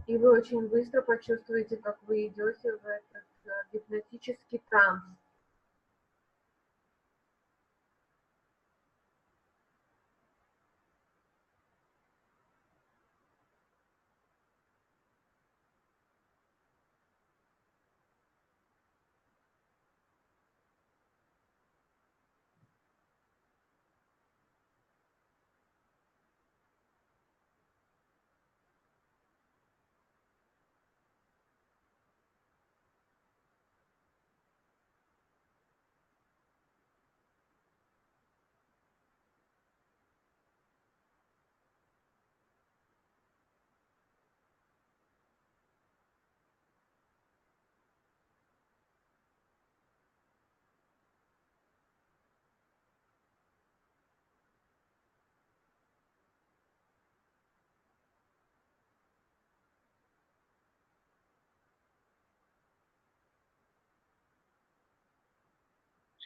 И вы очень быстро почувствуете, как вы идете в этот гипнотический транс.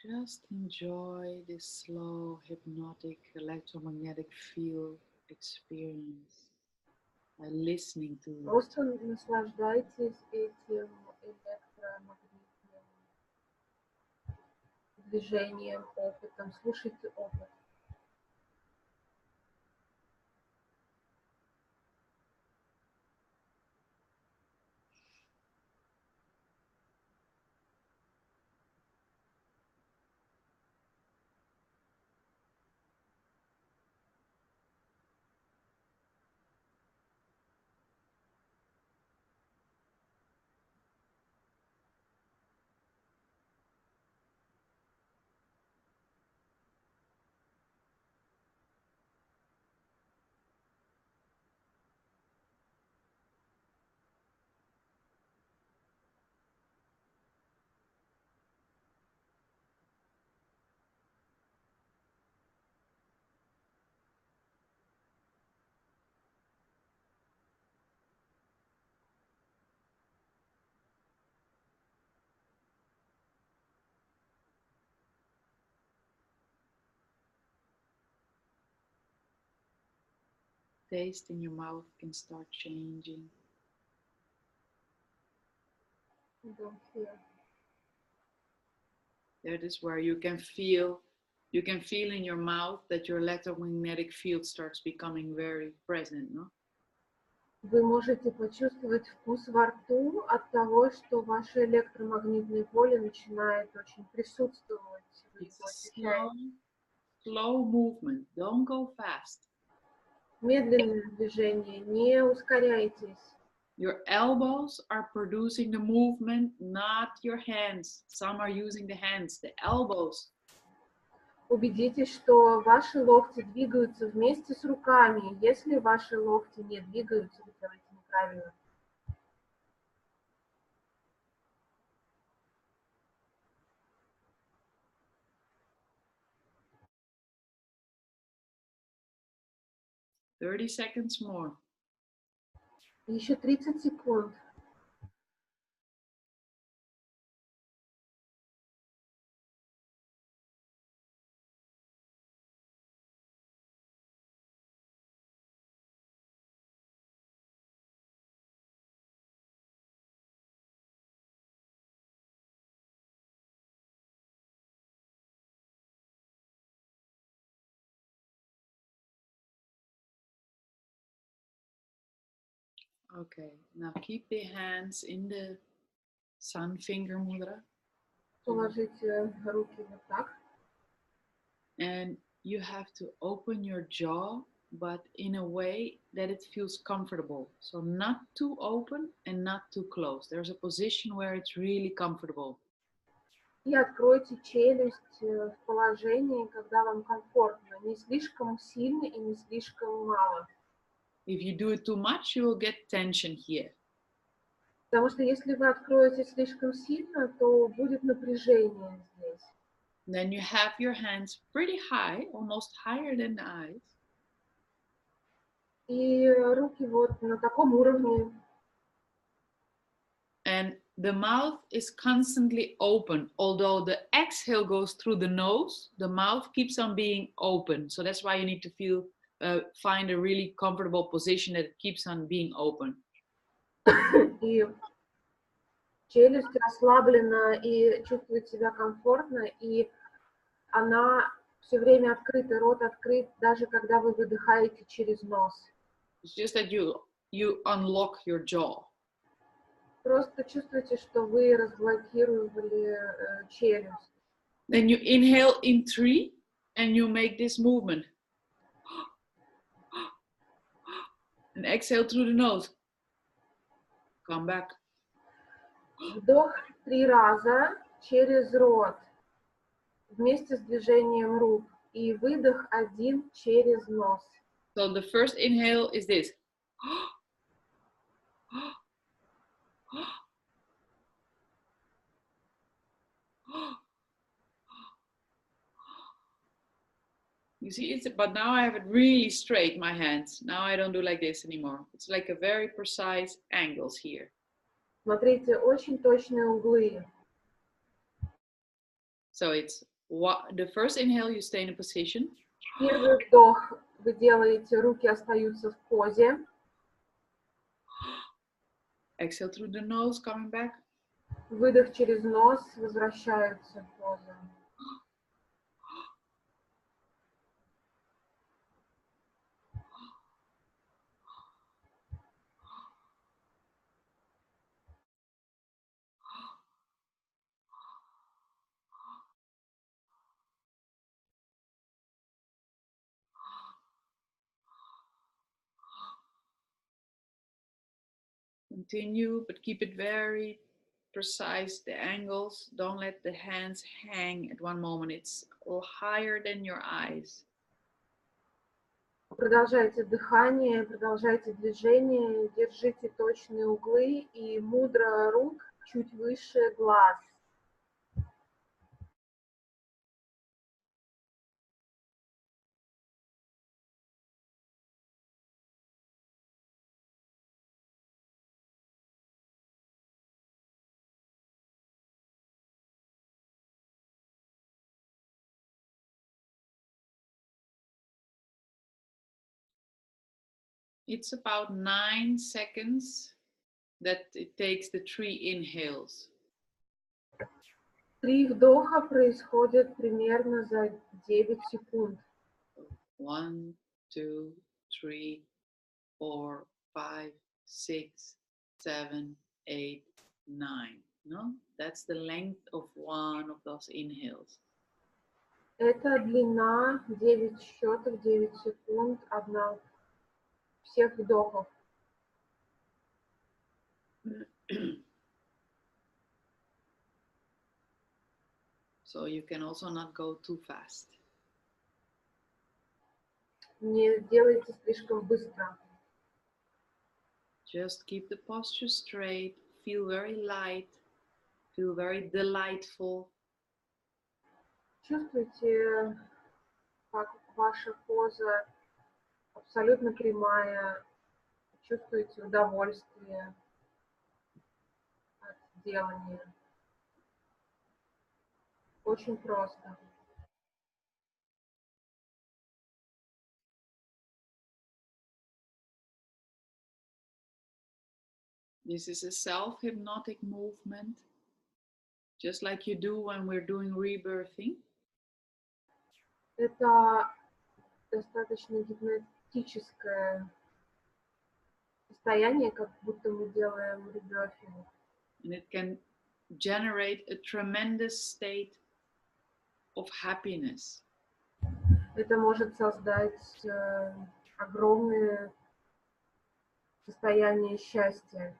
Just enjoy this slow, hypnotic, electromagnetic field experience by listening to it. Просто наслаждайтесь этим электромагнитным движением, опытом, слушайте опыт. taste in your mouth can start changing. Don't fear. That is where you can feel in your mouth that your electromagnetic field starts becoming very present, no? Вы можете почувствовать вкус во рту от того, что ваше электромагнитное поле начинает очень присутствовать. Вы It's его a ощущаете. slow movement. Don't go fast. Медленное движение, не ускоряйтесь. Your elbows are producing the movement, not your hands. Some are using the hands, the elbows. Убедитесь, что ваши локти двигаются вместе с руками. Если ваши локти не двигаются, вы делаете неправильно. .30 seconds more. Еще 30 секунд. Okay, now keep the hands in the sun finger mudra. Положите руки вот так. And you have to open your jaw, but in a way that it feels comfortable. So not too open and not too close. There's a position where it's really comfortable. И откройте челюсть в положении, когда вам комфортно. Не слишком сильно и не слишком мало. If you do it too much, you will get tension here. Потому что если вы откроете слишком сильно, то будет напряжение здесь. Then you have your hands pretty high, almost higher than the eyes. И руки вот на таком уровне. And the mouth is constantly open. Although the exhale goes through the nose, the mouth keeps on being open. So that's why you need to find a really comfortable position that it keeps on being open. И челюсть расслаблена и чувствует себя комфортно, и она все время открыта, рот открыт, даже когда вы выдыхаете через нос. It's just that you unlock your jaw. Просто чувствуете, что вы разблокировали челюсть. Then you inhale in 3 and you make this movement. And exhale through the nose. Come back. Вдох 3 раза через рот вместе с движением рук. И выдох 1 через нос. So the first inhale is this. You see, but now I have it really straight, my hands. Now I don't do like this anymore. It's like a very precise angles here. Смотрите, очень точные углы. So it's the first inhale, you stay in a position. Первый вдох вы делаете, руки остаются в позе. Exhale through the nose, coming back. Выдох через нос, возвращаются в позу. Continue, but keep it very precise, the angles. Don't let the hands hang at one moment. It's higher than your eyes. Продолжайте дыхание, продолжайте движение, держите точные углы и мудра рук чуть выше глаз. It's about 9 seconds that it takes the 3 inhales. 3 вдоха происходят примерно за 9 секунд. 1, 2, 3, 4, 5, 6, 7, 8, 9. No, that's the length of one of those inhales. Это длина 9 счетов, 9 секунд всех вдохов. So you can also not go too fast. Не делайте слишком быстро. Just keep the posture straight, feel very light, feel very delightful. Чувствуйте, как ваша поза абсолютно прямая. Чувствуете удовольствие от делания. Очень просто. This is a self-hypnotic movement, just like you do when we're doing rebirthing. Это достаточно гипнотическое состояние, как будто мы делаем реберфинг. And it can generate a tremendous state of happiness. Это может создать огромное состояние счастья.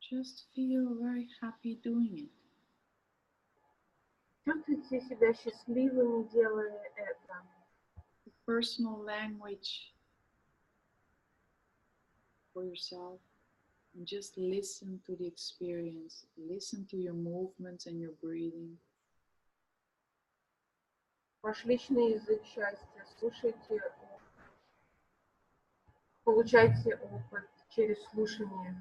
Just feel very happy doing it. Чувствуйте себя счастливыми, делая это. Personal language for yourself, and just listen to the experience. Listen to your movements and your breathing. Ваш личный язык счастья. Слушайте, получайте опыт через слушание.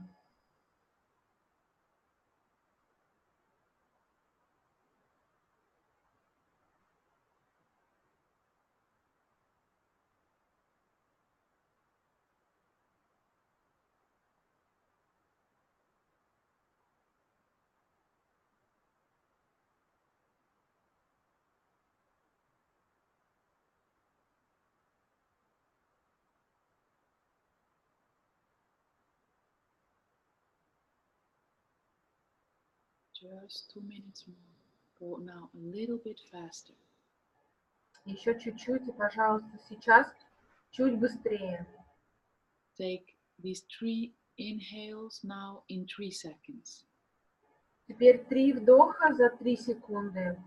Just 2 minutes more. Go now a little bit faster. Еще чуть-чуть, и, пожалуйста, сейчас чуть быстрее. Take these 3 inhales now in 3 seconds. Теперь 3 вдоха за 3 секунды.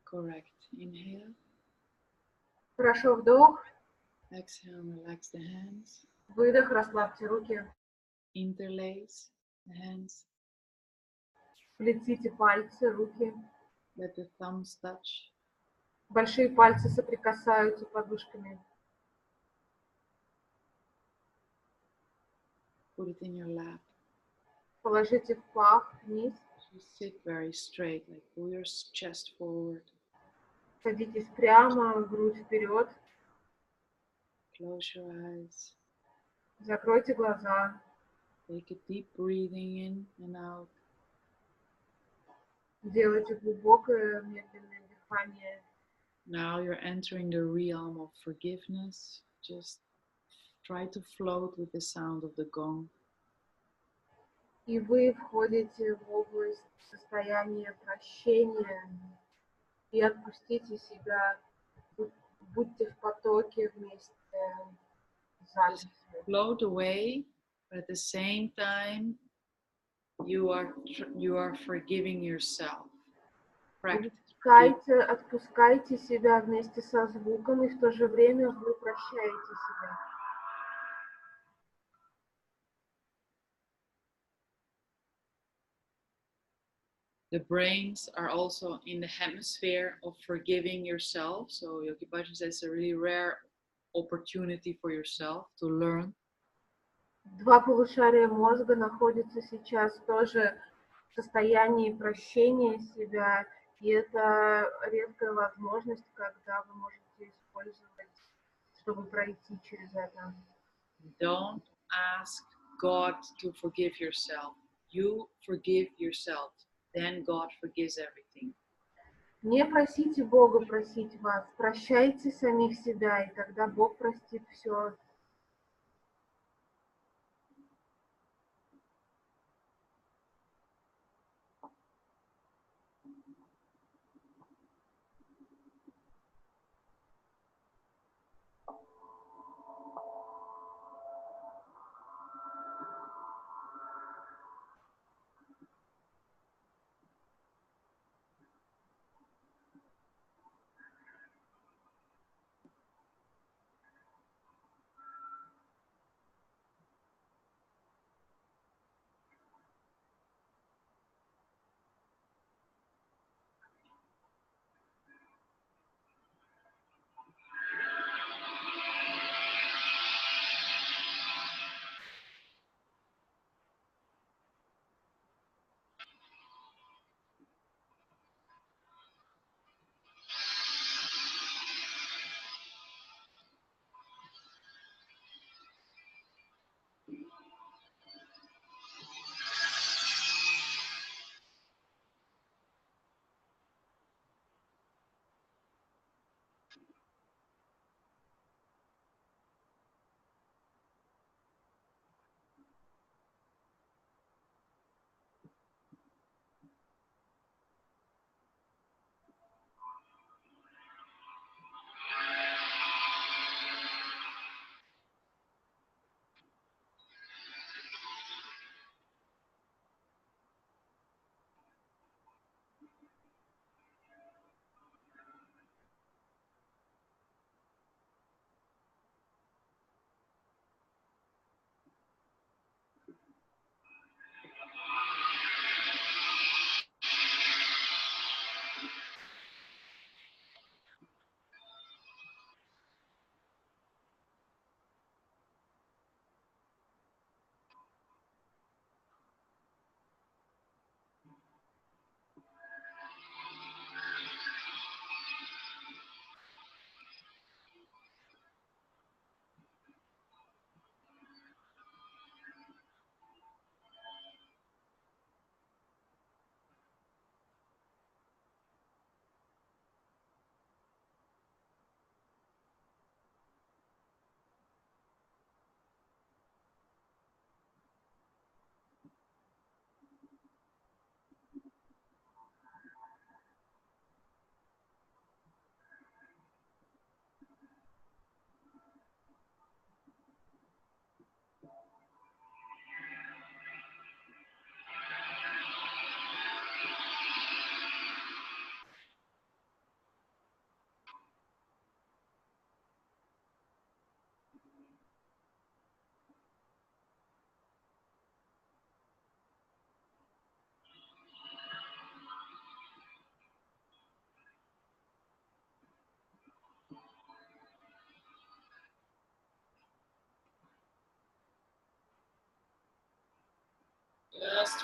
Correct. Inhale. Хорошо, вдох. Exhale, relax the hands. Выдох, расслабьте руки. Interlace the hands. Сплетите пальцы, руки. Let the thumbs touch. Большие пальцы соприкасаются подушками. Put it in your lap. Положите в пах вниз. Just sit very straight, like pull your chest forward. Садитесь прямо, грудь вперед. Close your eyes. Закройте глаза. Take a deep breathing in and out. Делайте глубокое медленное дыхание. Now you're entering the realm of forgiveness. Just try to float with the sound of the gong. И вы входите в область состояния прощения. И отпустите себя. Будьте в потоке вместе с записью. Float away, but at the same time, you are forgiving yourself. Practice. Отпускайте себя вместе со звуком, и в то же время вы прощаете себя. The brains are also in the hemisphere of forgiving yourself. So Yogi Bhajan says it's a really rare opportunity for yourself to learn. Два полушария мозга находятся сейчас тоже в состоянии прощения себя, и это редкая возможность, когда вы можете использовать, чтобы пройти через это. Don't ask God to forgive yourself. You forgive yourself. Then God forgives everything. Не просите Бога просить вас, прощайте самих себя, и тогда Бог простит все.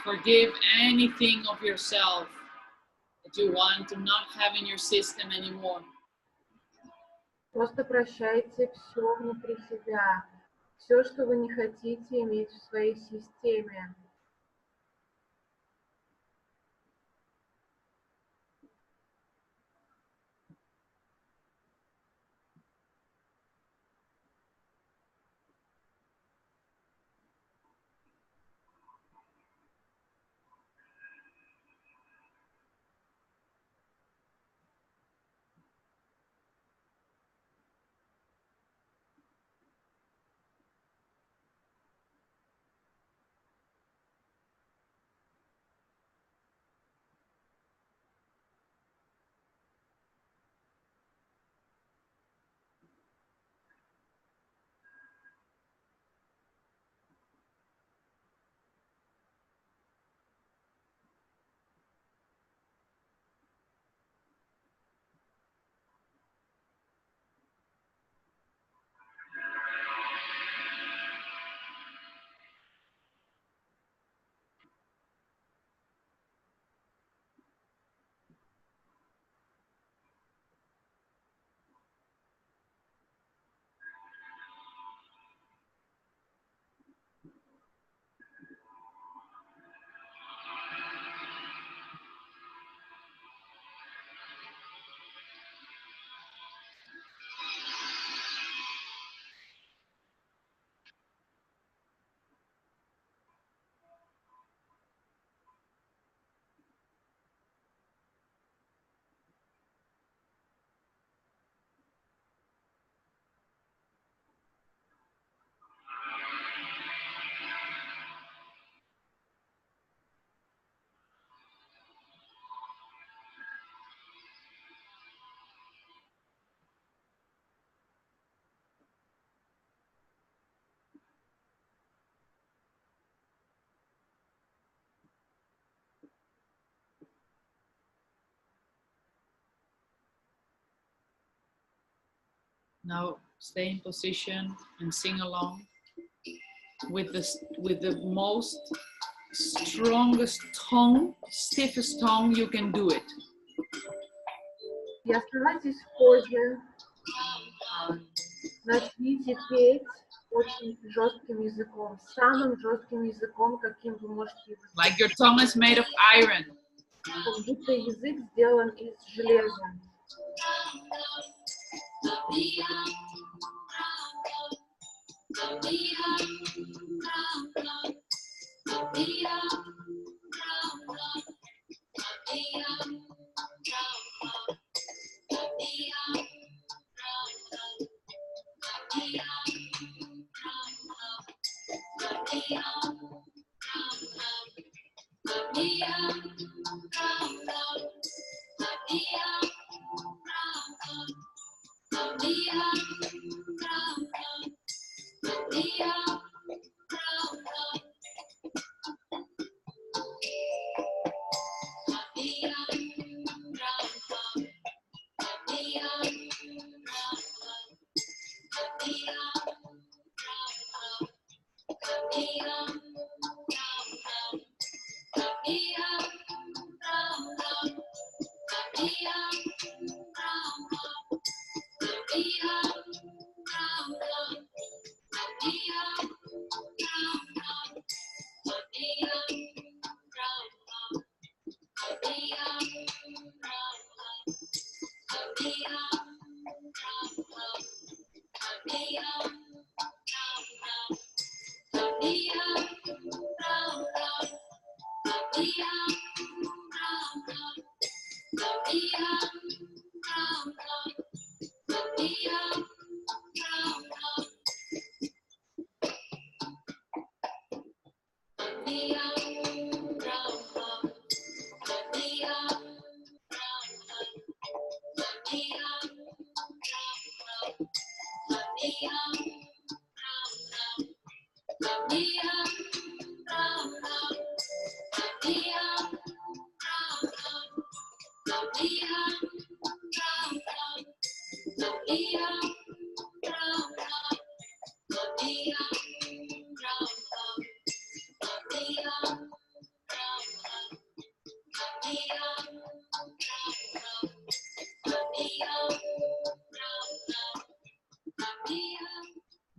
Forgive anything of yourself that you want to not have in your system anymore. Просто прощайте все внутри себя, все, что вы не хотите иметь в своей системе. Now stay in position and sing along with the most strongest tongue, stiffest tongue you can do it. И оставайтесь в позе. Начните петь очень жестким языком, самым жестким языком, каким вы можете его сделать. Like your tongue is made of iron. Как будто язык сделан из железа.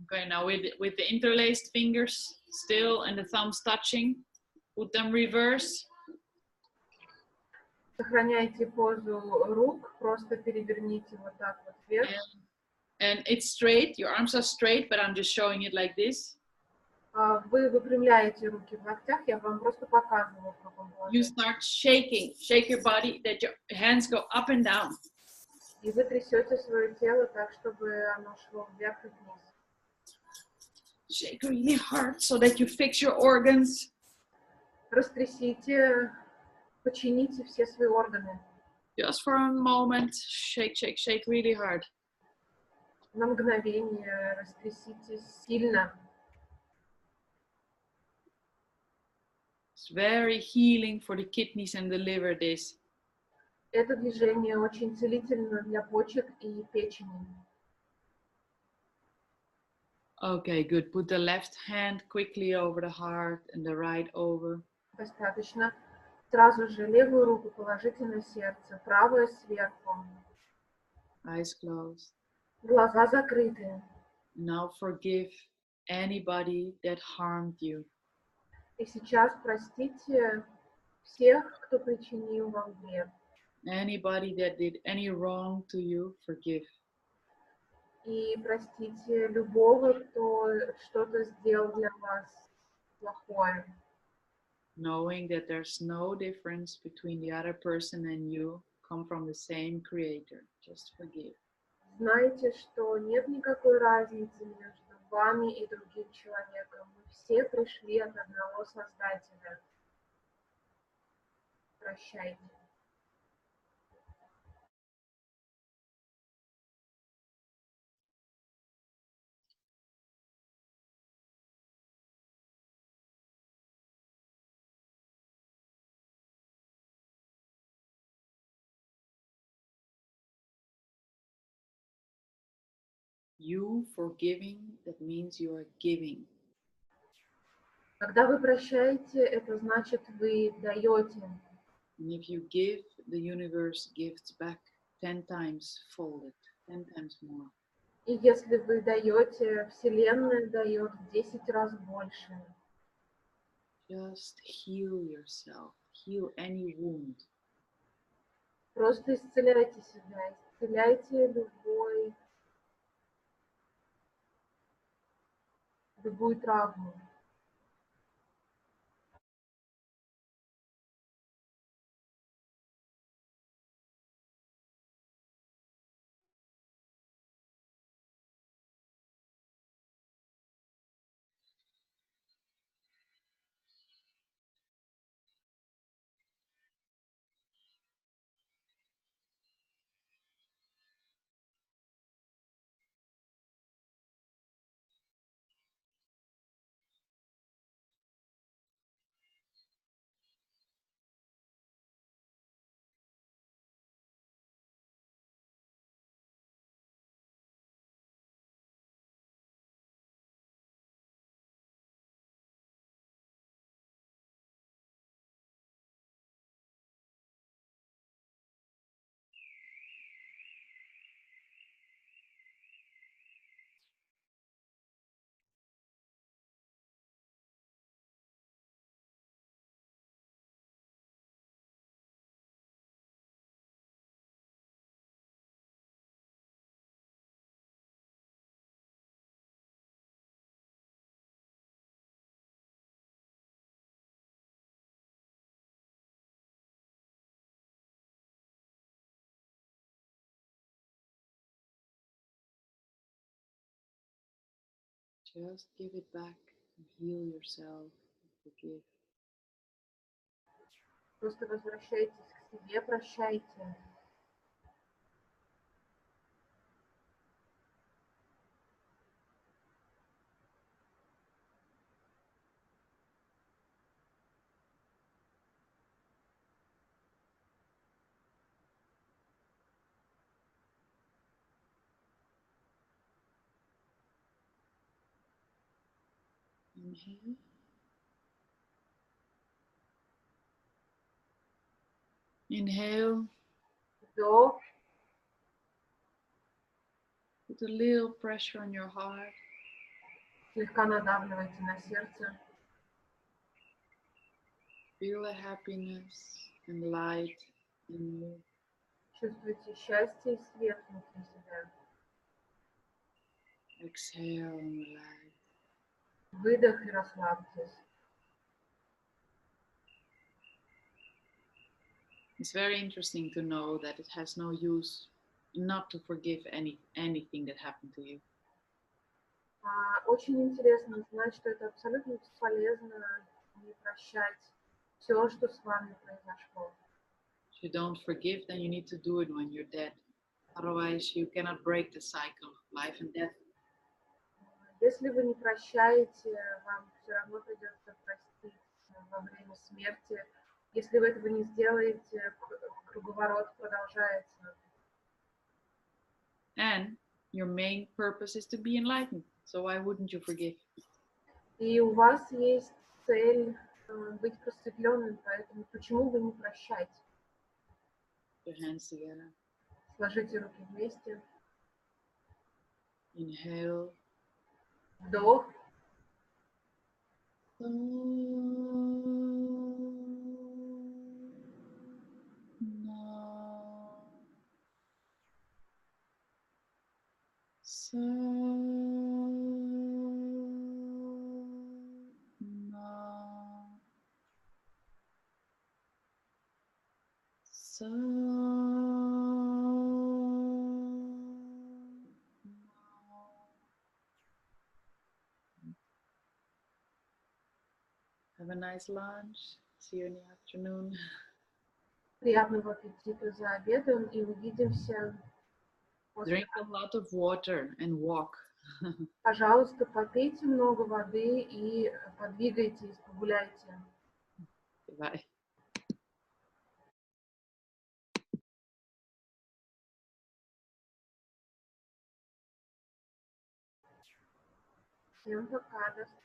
Okay, now with the interlaced fingers still and the thumbs touching, put them reverse. Сохраняйте позу рук, просто переверните вот так вот вверх. And it's straight, your arms are straight, but I'm just showing it like this. Вы выпрямляете руки в локтях, я вам просто показываю, в каком You положении. start shaking, shake your body, that your hands go up and down. И вы трясете свое тело так, чтобы оно шло вверх и вниз. Shake really hard so that you fix your organs. Растрясите, почините все свои органы. Just for a moment, shake, shake, shake really hard. На мгновение растрясите сильно. It's very healing for the kidneys and the liver, this. Это движение очень целительно для почек и печени. Okay, good. Put the left hand quickly over the heart and the right over. Достаточно. Сразу же левую руку положите на сердце, правую сверху. Eyes closed. Глаза закрыты. Now forgive anybody that harmed you. И сейчас простите всех, кто причинил вам вред. Anybody that did any wrong to you, forgive. И простите любого, кто что-то сделал для вас плохое. Knowing that there's no difference between the other person and you, come from the same creator. Just forgive. Знайте, что нет никакой разницы между вами и другим человеком. Мы все пришли от одного Создателя. Прощайте. You forgiving, that means you are giving. Когда вы прощаете, это значит, вы даете. And if you give, the universe gives back 10 times folded, 10 times more. И если вы даете, Вселенная дает в 10 раз больше. Just heal yourself, heal any wound. Просто исцеляйте себя, исцеляйте любую травму. Just give it back, heal yourself, forgive. Просто возвращайтесь к себе, прощайте. Inhale. Inhale. Вдох, Put a little pressure on your heart. Слегка надавливайте на сердце. Feel the happiness and light in you. Чувствуйте счастье и свет внутри себя. Exhale and relax. Выдох и расслабьтесь. It's very interesting to know that it has no use not to forgive anything that happened to you. Очень интересно знать, что это абсолютно бесполезно не прощать все, что с вами произошло. If you don't forgive, then you need to do it when you're dead. Otherwise, you cannot break the cycle of life and death. Если вы не прощаете, вам все равно придется простить во время смерти. Если вы этого не сделаете, круговорот продолжается. And your main purpose is to be enlightened. So why wouldn't you forgive? И у вас есть цель быть просветленным, поэтому почему вы не прощаете? Your hands together. Сложите руки вместе. Inhale. Вдох. Have a nice lunch. See you in the afternoon. Приятного аппетита за обедом и увидимся после. Drink a lot of water and walk. Пожалуйста, попейте много воды и подвигайтесь, погуляйте. Bye. Всем пока, до встречи.